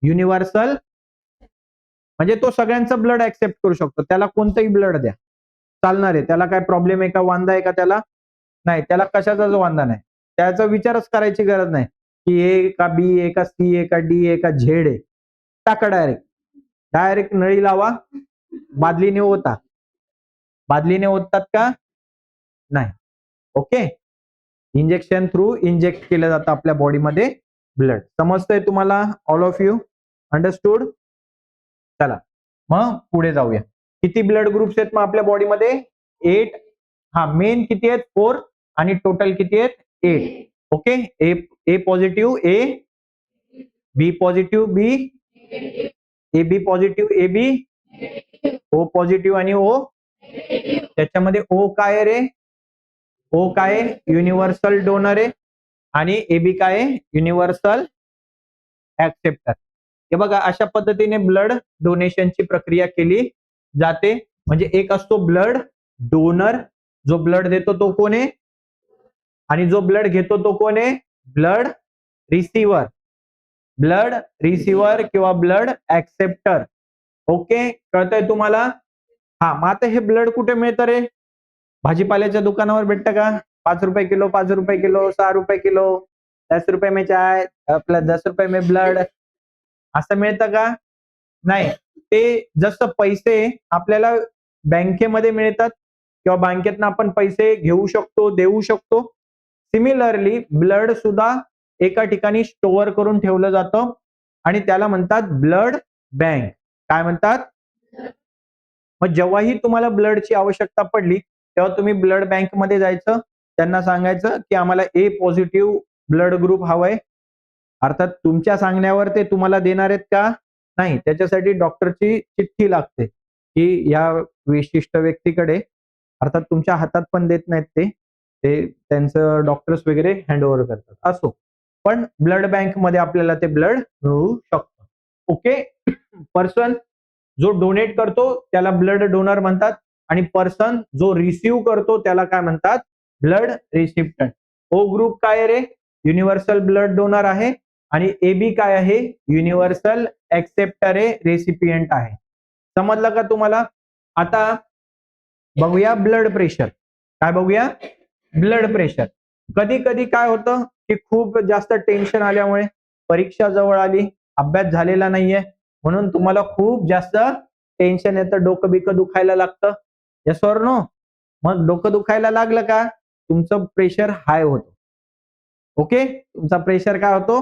युनिव्हर्सल म्हणजे तो सगळ्यांचं ब्लड ऍक्सेप्ट करू शकतो. त्याला कोणतंही ब्लड द्या, चालणार आहे. त्याला काय प्रॉब्लेम आहे का? वांदा आहे का त्याला? नाही, त्याला कशाचाच वांदा नाही. त्याचा विचारच करायची गरज नाही की ए का बी आहे का सी आहे का डी आहे का झेड आहे. टाका डायरेक्ट. डायरेक्ट नळी लावा, बादलीने ओता. बादलीने ओततात का? नाही. ओके. इंजेक्शन थ्रू इंजेक्ट केलं जातं आपल्या बॉडीमध्ये ब्लड. समजतंय तुम्हाला? All of you understood? चला मग पुढे जाऊया. किती ब्लड ग्रुप्स आहेत मग आपल्या बॉडीमध्ये? 8. हा, मेन किती आहेत? 4 आणि टोटल किती आहेत? 8. Okay. A positive A, B positive B, A B positive A B, O positive आणि ओ. त्याच्यामध्ये ओ काय रे? ओ काय? युनिव्हर्सल डोनर आहे. आणि ए बी काय? Universal acceptor. हे बघा, अशा पद्धतीने ब्लड डोनेशनची प्रक्रिया केली जाते. म्हणजे एक असतो ब्लड डोनर, जो ब्लड देतो तो कोण आहे? आणि जो ब्लड घेतो तो कोण आहे? Blood receiver. ब्लड रिसिव्हर किंवा ब्लड ऍक्सेप्टर. ओके, कळतंय तुम्हाला? हा, मग आता हे ब्लड कुठे मिळतं रे? भाजीपाल्याच्या दुकानावर भेटतं का? 5 रुपये किलो, 5 रुपये किलो, 6 रुपये किलो, 10 रुपये में चाय, आपला 10 रुपये में ब्लड, असं मिळतं का? नाही. ते जसं पैसे आपल्याला बँकेमध्ये मिळतात किंवा बँकेतनं आपण पैसे घेऊ शकतो, देऊ शकतो, सिमिलरली ब्लड सुद्धा एका ठिकाणी स्टोअर करून ठेवलं जातं आणि त्याला म्हणतात ब्लड बँक. काय म्हणतात? मग जेव्हाही तुम्हाला ब्लडची आवश्यकता पडली तेव्हा तुम्ही ब्लड बँकमध्ये जायचं, त्यांना सांगायचं की आम्हाला ए पॉझिटिव्ह ब्लड ग्रुप हवाय. अर्थात तुमच्या सांगण्यावर ते तुम्हाला देणार आहेत का? नाही. त्याच्यासाठी डॉक्टरची चिठ्ठी लागते की या विशिष्ट व्यक्तीकडे, अर्थात तुमच्या हातात पण देत नाहीत ते, ते त्यांचं डॉक्टर्स वगैरे हँडओव्हर करतात. असो, पण ब्लड बँकमध्ये आपल्याला ते ब्लड मिळू शकतं. ओके. पर्सन जो डोनेट करतो त्याला ब्लड डोनर म्हणतात आणि पर्सन जो रिसिव्ह करतो त्याला काय म्हणतात? ब्लड रिसिप्टंट. ओ ग्रुप काय रे? युनिव्हर्सल ब्लड डोनर आहे. आणि ए बी काय आहे? युनिव्हर्सल ऍक्सेप्टर आहे, रेसिपियंट आहे. समजलं का तुम्हाला? आता बघूया ब्लड प्रेशर. काय बघूया? Blood pressure. कधी कधी काय होतं की खूप जास्त टेन्शन आल्यामुळे, परीक्षा जवळ आली, अभ्यास झालेला नाहीये, म्हणून तुम्हाला खूप जास्त टेन्शन येतं, डोकं बिकं दुखायला लागतं. Yes or no? मग डोकं दुखायला लागलं का तुमचं प्रेशर हाय होतं. ओके, तुमचा प्रेशर काय होतो?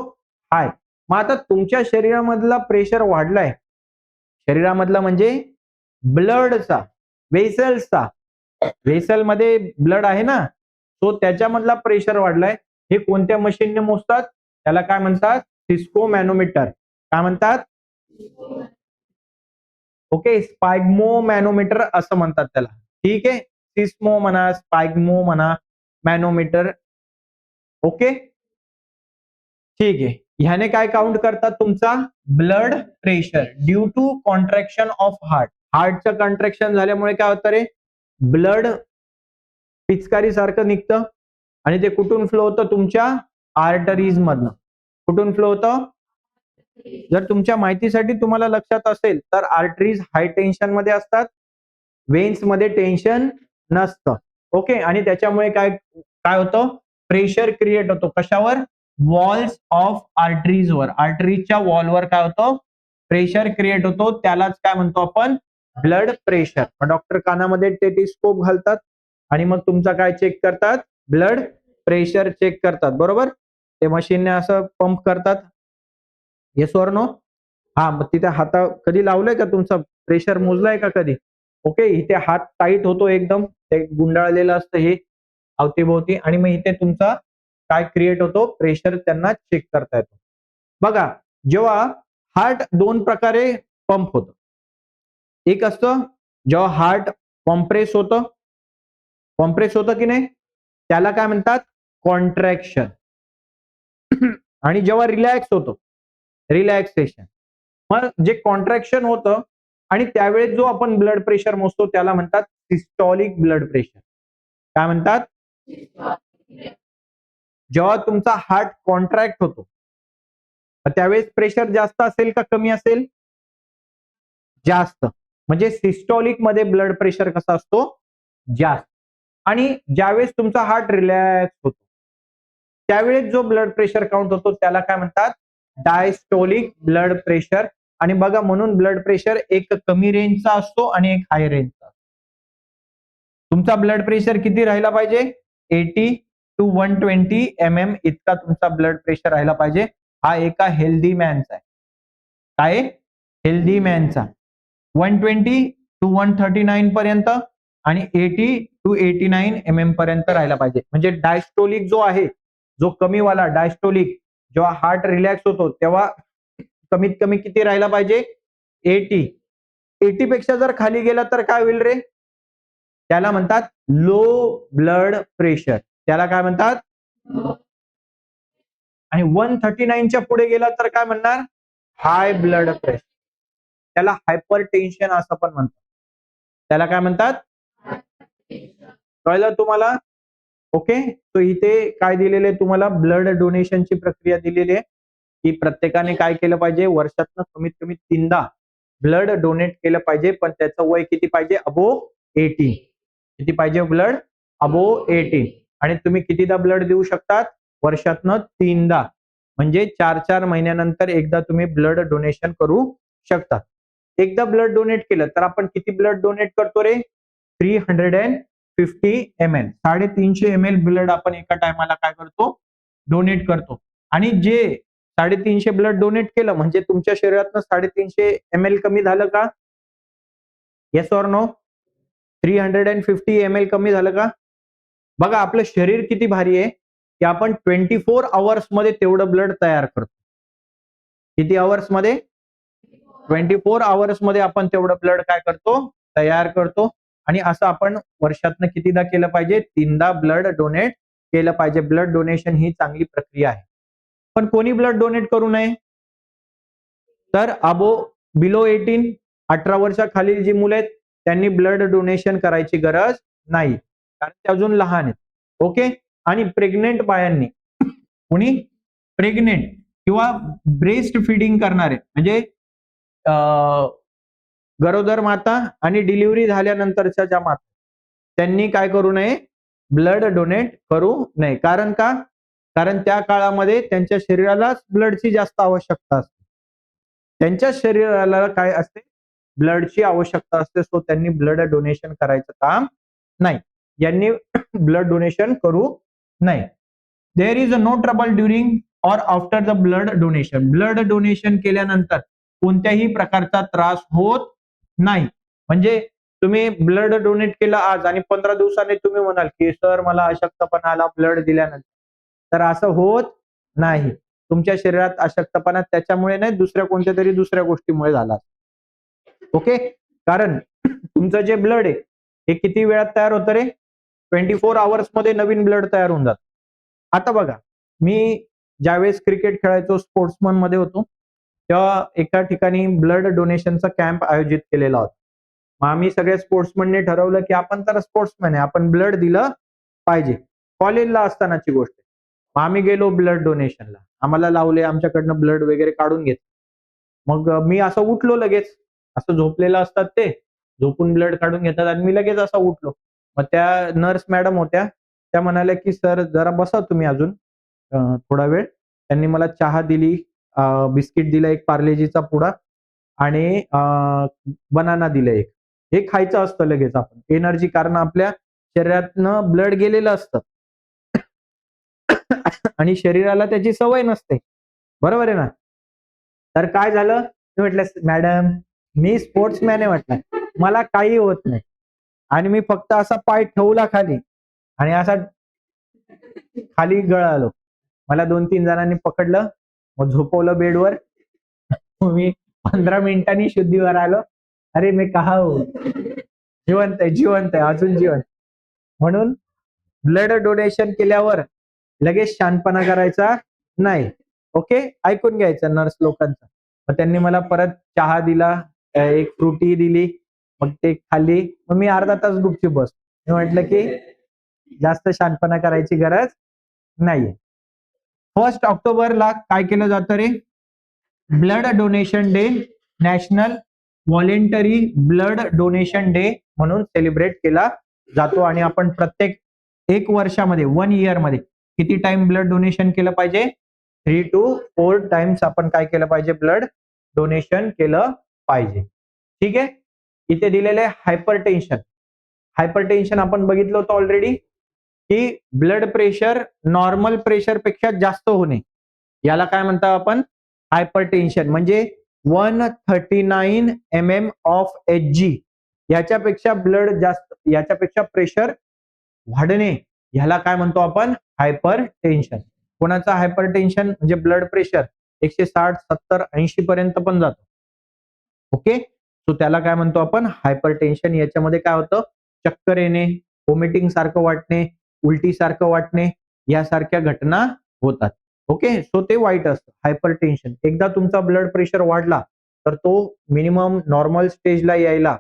हाय. मग आता तुमच्या शरीरामधला प्रेशर वाढलाय, शरीरामधला म्हणजे ब्लडचा, वेसल्सचा, वेसल मध्ये ब्लड आहे ना, तो त्याच्यामधला प्रेशर वाढलाय. हे कोणत्या मशीनने मोजतात? त्याला काय म्हणतात? सिस्को मॅनोमीटर. काय म्हणतात? ओके, स्पायग्मो मॅनोमीटर असं म्हणतात त्याला. ठीक आहे, सिस्मो म्हणा, स्पायग्मो म्हणा, मॅनोमीटर. ओके, ठीक आहे. ह्याने काय काउंट करतात? तुमचा blood pressure due to contraction of heart. हार्टचं कॉन्ट्रॅक्शन झाल्यामुळे काय होतं रे? ब्लड पिचकारी सारखं निघतं आणि ते कुठून फ्लो होतं? तुमच्या आर्टरीज मधनं. कुठून फ्लो होतं? जर तुमच्या माहितीसाठी तुम्हाला लक्षात असेल तर आर्टरीज हाय टेन्शन मध्ये असतात, वेन्स मध्ये टेन्शन नसतं. ओके, आणि त्याच्यामुळे काय काय होतं? प्रेशर क्रिएट होतो. कशावर? Walls of आर्टरीजवर. आर्टरीजच्या वॉलवर काय होतं? प्रेशर क्रिएट होतो. त्यालाच काय म्हणतो आपण? Blood pressure. डॉक्टर कानामध्ये टेलिस्कोप घालतात आणि मग तुमचा काय चेक करतात? ब्लड प्रेशर चेक करतात. बरोबर? ते मशीनने असं पंप करतात. Yes or no? हा, मग तिथे हाता कधी लावलंय का? तुमचा प्रेशर मोजलाय का कधी? ओके, इथे हात टाईट होतो एकदम, ते गुंडाळलेलं असतं हे अवतीभोवती, आणि मग इथे तुमचा काय क्रिएट होतो? प्रेशर त्यांना चेक करता येतो. बघा, जेव्हा हार्ट दोन प्रकारे पंप होतं. एक असतं जेव्हा हार्ट कॉम्प्रेस होतं की नाही, त्याला काय म्हणतात कॉन्ट्रॅक्शन. आणि जेव्हा रिलॅक्स होतो, रिलॅक्सेशन. मग जे कॉन्ट्रॅक्शन होतं आणि त्यावेळेस जो आपण ब्लड प्रेशर मोजतो त्याला म्हणतात सिस्टॉलिक ब्लड प्रेशर. काय म्हणतात? जेव्हा तुमचा हार्ट कॉन्ट्रॅक्ट होतो त्यावेळेस प्रेशर जास्त असेल का कमी असेल? जास्त. म्हणजे सिस्टॉलिक मध्ये ब्लड प्रेशर कसा असतो? जास्त. आणि ज्यावेळेस तुमचा हार्ट रिलॅक्स होतो त्यावेळेस जो ब्लड प्रेशर काउंट होतो त्याला काय म्हणतात? Diastolic blood pressure. आणि बघा, म्हणून ब्लड प्रेशर एक कमी रेंजचा असतो आणि एक हाय रेंजचा. तुमचा ब्लड प्रेशर किती राहायला पाहिजे? 80 to 120 mm इतका तुमचा ब्लड प्रेशर राहायला पाहिजे. हा एका हेल्दी मॅनचा आहे. काय? हेल्दी मॅनचा. 120 to 139 पर्यंत आणि 80 to 89 mm पर्यंत राहायला पाहिजे. म्हणजे डायस्टोलिक जो आहे, जो कमीवाला डायस्टोलिक, जेव्हा हार्ट रिलॅक्स होतो तेव्हा कमीत कमी किती राहायला पाहिजे? 80. 80 पेक्षा जर खाली गेला तर काय होईल रे? त्याला म्हणतात लो ब्लड प्रेशर. त्याला काय म्हणतात? आणि 139च्या पुढे गेला तर काय म्हणणार? High blood pressure. त्याला हायपर टेन्शन असं पण म्हणतात. त्याला काय म्हणतात? कळलं तुम्हाला? ओके. तो इथे काय दिलेले आहे तुम्हाला? ब्लड डोनेशनची प्रक्रिया दिलेली आहे की प्रत्येकाने काय केलं पाहिजे? वर्षातनं कमीत कमी 3दा ब्लड डोनेट केलं पाहिजे. पण त्याचं वय किती पाहिजे? अबोव्ह 18. किती पाहिजे ब्लड? अबोव्ह 18. आणि तुम्ही कितीदा ब्लड देऊ शकतात? वर्षातनं 3दा. म्हणजे 4-4 महिन्यानंतर एकदा तुम्ही ब्लड डोनेशन करू शकता. एकदा ब्लड डोनेट केलं तर आपण किती ब्लड डोनेट करतो रे? 350 ml. 350 ml ब्लड आपण एका टायमाला काय करतो? डोनेट करतो. आणि जे 350 ब्लड डोनेट केलं म्हणजे तुमच्या शरीरातनं 350 ml कमी झालं का? Yes or no? 350 ml कमी झालं का? बघा, आपलं शरीर किती भारी आहे की आपण 24 आवर्स मध्ये तेवढं ब्लड तयार करतो. किती आवर्स मध्ये? 24 आवर्स मध्ये आपण तेवढं ब्लड काय करतो? तयार करतो. आणि असं आपण वर्षातनं कितीदा केलं पाहिजे? 3दा ब्लड डोनेट केलं पाहिजे. ब्लड डोनेशन ही चांगली प्रक्रिया आहे. पण कोणी ब्लड डोनेट करू नये? तर बिलो 18, 18 वर्षाखालील जी मुलं आहेत त्यांनी ब्लड डोनेशन करायची गरज नाही, कारण ते अजून लहान आहेत. ओके. आणि प्रेग्नेंट बायांनी, कोणी प्रेग्नेंट किंवा ब्रेस्ट फिडिंग करणारे म्हणजे गरोदर माता आणि डिलिव्हरी झाल्यानंतरच्या ज्या माता, त्यांनी काय करू नये? ब्लड डोनेट करू नये. कारण का? कारण त्या काळामध्ये त्यांच्या शरीरालाच ब्लडची जास्त आवश्यकता असते. त्यांच्या शरीराला काय असते? ब्लडची आवश्यकता असते. सो त्यांनी ब्लड डोनेशन करायचं काम नाही. यांनी ब्लड डोनेशन करू नये. There is no trouble during or after the blood donation. Blood donation केल्यानंतर कोणत्याही प्रकारचा त्रास होत नाही. म्हणजे तुम्ही ब्लड डोनेट केलं आज आणि 15 दिवसांनी तुम्ही म्हणाल की सर मला अशक्तपणा आला ब्लड दिल्यानंतर, तर असं होत नाही. तुमच्या शरीरात अशक्तपणा त्याच्यामुळे नाही, दुसऱ्या कोणत्या तरी दुसऱ्या गोष्टीमुळे झाला. ओके. कारण तुमचं जे ब्लड आहे हे किती वेळात तयार होतं रे? 24 आवर्स मध्ये नवीन ब्लड तयार होऊन जातं. आता बघा, मी ज्यावेळेस क्रिकेट खेळायचो, स्पोर्ट्समन मध्ये होतो, तेव्हा एका ठिकाणी ब्लड डोनेशनचा कॅम्प आयोजित केलेला होता. मग आम्ही सगळ्या स्पोर्ट्समनने ठरवलं की आपण तर स्पोर्ट्समॅन आहे, आपण ब्लड दिलं पाहिजे. कॉलेजला असतानाची गोष्ट. मग आम्ही गेलो ब्लड डोनेशनला. आम्हाला लावले, आमच्याकडनं ब्लड वगैरे काढून घेतलं. मग मी असं उठलो लगेच. असं झोपलेलं असतात ते, झोपून ब्लड काढून घेतात आणि मी लगेच असा उठलो. मग त्या नर्स मॅडम होत्या, त्या म्हणाल्या की सर जरा बसा तुम्ही अजून थोडा वेळ. त्यांनी मला चहा दिली, बिस्किट दिलं, एक पार्लेजीचा पुडा आणि बनाना दिलं एक. हे खायचं असतं लगेच आपण एनर्जी, कारण आपल्या शरीरातनं ब्लड गेलेलं असतं आणि शरीराला त्याची सवय नसते. बरोबर आहे ना? तर काय झालं? मी म्हटलं मॅडम मी स्पोर्ट्समॅन आहे म्हटलं, मला काही होत नाही. आणि मी फक्त असा पाय ठेवला खाली आणि असा खाली गळालो. मला 2-3 जणांनी पकडलं. मग झोपवलं बेडवर. मी 15 मिनिटांनी शुद्धीवर आलो. अरे मी कहा हो, जिवंत आहे, जिवंत आहे, अजून जिवंत. म्हणून ब्लड डोनेशन केल्यावर लगेच शानपणा करायचा नाही. ओके, ऐकून घ्यायचं नर्स लोकांचा. मग त्यांनी मला परत चहा दिला, एक फ्रुटी दिली, मग ते खाल्ली. मग मी अर्धा तास गुपचूप बस. मी म्हटलं की जास्त शानपणा करायची गरज नाहीये. 1 ऑक्टोबरला काय केलं जातं रे? Blood donation day, national voluntary blood donation day म्हणून सेलिब्रेट केला जातो. आणि आपण प्रत्येक 1 वर्षामध्ये 1 इयरमध्ये किती टाइम ब्लड डोनेशन केलं पाहिजे? 3 to 4 टाइम्स आपण काय केलं पाहिजे? ब्लड डोनेशन केलं पाहिजे. ठीक आहे. इथे दिलेले हायपरटेन्शन. हायपरटेन्शन आपण बघितलं होतं ऑलरेडी, की ब्लड प्रेशर नॉर्मल प्रेशर पेक्षा जास्त होणे, याला काय म्हणतात आपण? हायपरटेन्शन. म्हणजे 139 mm ऑफ Hg, याच्यापेक्षा ब्लड जास्त, याच्यापेक्षा प्रेशर वाढणे, ह्याला काय म्हणतो आपण? Hyper tension. कोणाचा हायपर टेन्शन म्हणजे ब्लड प्रेशर 160, 70, 80 पर्यंत पण जातो. ओके, सो त्याला काय म्हणतो आपण? Hyper tension. याच्यामध्ये काय होतं? चक्कर येणे, व्हॉमिटिंग सारखं वाटणे, उलटी सारखं वाटणे, यासारख्या घटना होतात. ओके, सो ते वाईट असतं हायपर टेन्शन. एकदा तुमचा ब्लड प्रेशर वाढला तर तो मिनिमम नॉर्मल स्टेजला यायला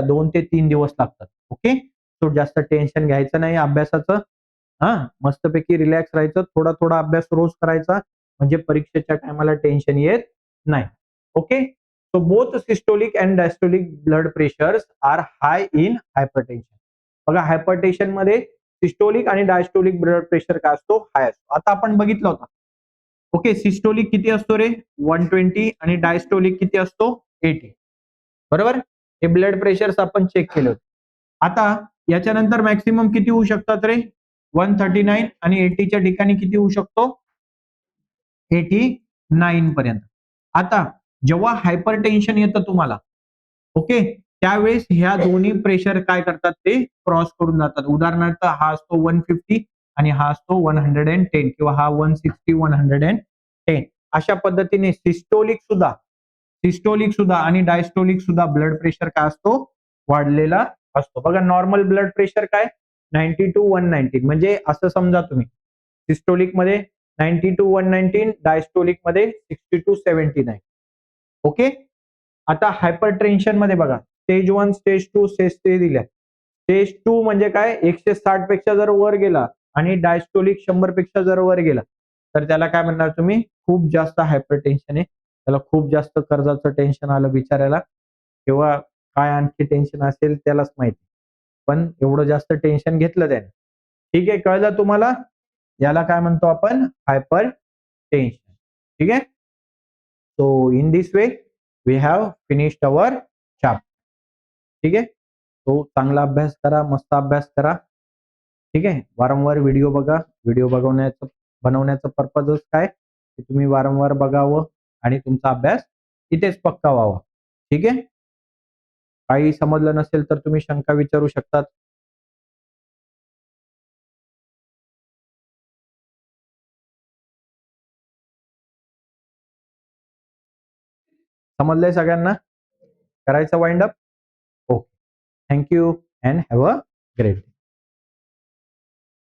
2 ते 3 दिवस लागतात. ओके, तो जास्त टेन्शन घ्यायचं नाही अभ्यासाचं. हा, मस्तपैकी रिलॅक्स राहायचं, थोडा थोडा अभ्यास रोज करायचा, म्हणजे परीक्षेच्या टायमाला टेन्शन येत नाही. Okay, so both systolic and diastolic blood pressures are high in hypertension. बघा, हायपरटेन्शन मध्ये सिस्टोलिक आणि डायस्टोलिक ब्लड प्रेशर काय असतो? हाय असतो. आता आपण बघितलं होतं. ओके, सिस्टोलिक किती असतो रे? 120 आणि डायस्टोलिक किती असतो? 80. बरोबर, हे ब्लड प्रेशर्स आपण चेक केले होते. आता याच्यानंतर मॅक्सिमम किती होऊ शकतात रे? 139 आणि 80च्या ठिकाणी किती होऊ शकतो? 89 पर्यंत. आता जेव्हा हायपर टेन्शन येतं तुम्हाला, ओके, त्यावेळेस ह्या दोन्ही प्रेशर काय करतात? ते क्रॉस करून जातात. उदाहरणार्थ हा असतो 150 आणि हा असतो 110 किंवा हा 160, 110. अशा पद्धतीने सिस्टोलिक सुद्धा आणि डायस्टोलिक सुद्धा ब्लड प्रेशर काय असतो? वाढलेला असतो. बघा, नॉर्मल ब्लड प्रेशर काय? 90 to 119. म्हणजे असं समजा तुम्ही, सिस्टोलिक मध्ये 90 to 119, डायस्टोलिक मध्ये 60 to 79. ओके, आता हायपरटेन्शन मध्ये बघा, स्टेज 1, स्टेज 2, स्टेज 3 दिल्या. स्टेज 2 म्हणजे काय? 160 पेक्षा जर वर गेला आणि डायस्टोलिक 100 पेक्षा जर वर गेला तर त्याला काय म्हणणार तुम्ही? खूप जास्त हायपरटेन्शन आहे. त्याला खूप जास्त कर्जाचं टेन्शन आलं बिचाऱ्याला, किंवा काय आणखी टेन्शन असेल त्यालाच माहिती. पण एवढं जास्त टेन्शन घेतलं त्याने. ठीक आहे, कळलं तुम्हाला? याला काय म्हणतो आपण? Hypertension. ठीक आहे. So in this way we have finished our chapter. ठीक आहे. तो चांगला अभ्यास करा, मस्त अभ्यास करा. ठीक आहे. वारंवार व्हिडिओ बघा. व्हिडिओ बनवण्याचा पर्पजच काय? की तुम्ही वारंवार बघावं आणि तुमचा अभ्यास इथेच पक्का व्हावा. ठीक आहे. काही समजलं नसेल तर तुम्ही शंका विचारू शकतात. समजलंय सगळ्यांना? करायचं wind up? Okay. Thank you and have a great day.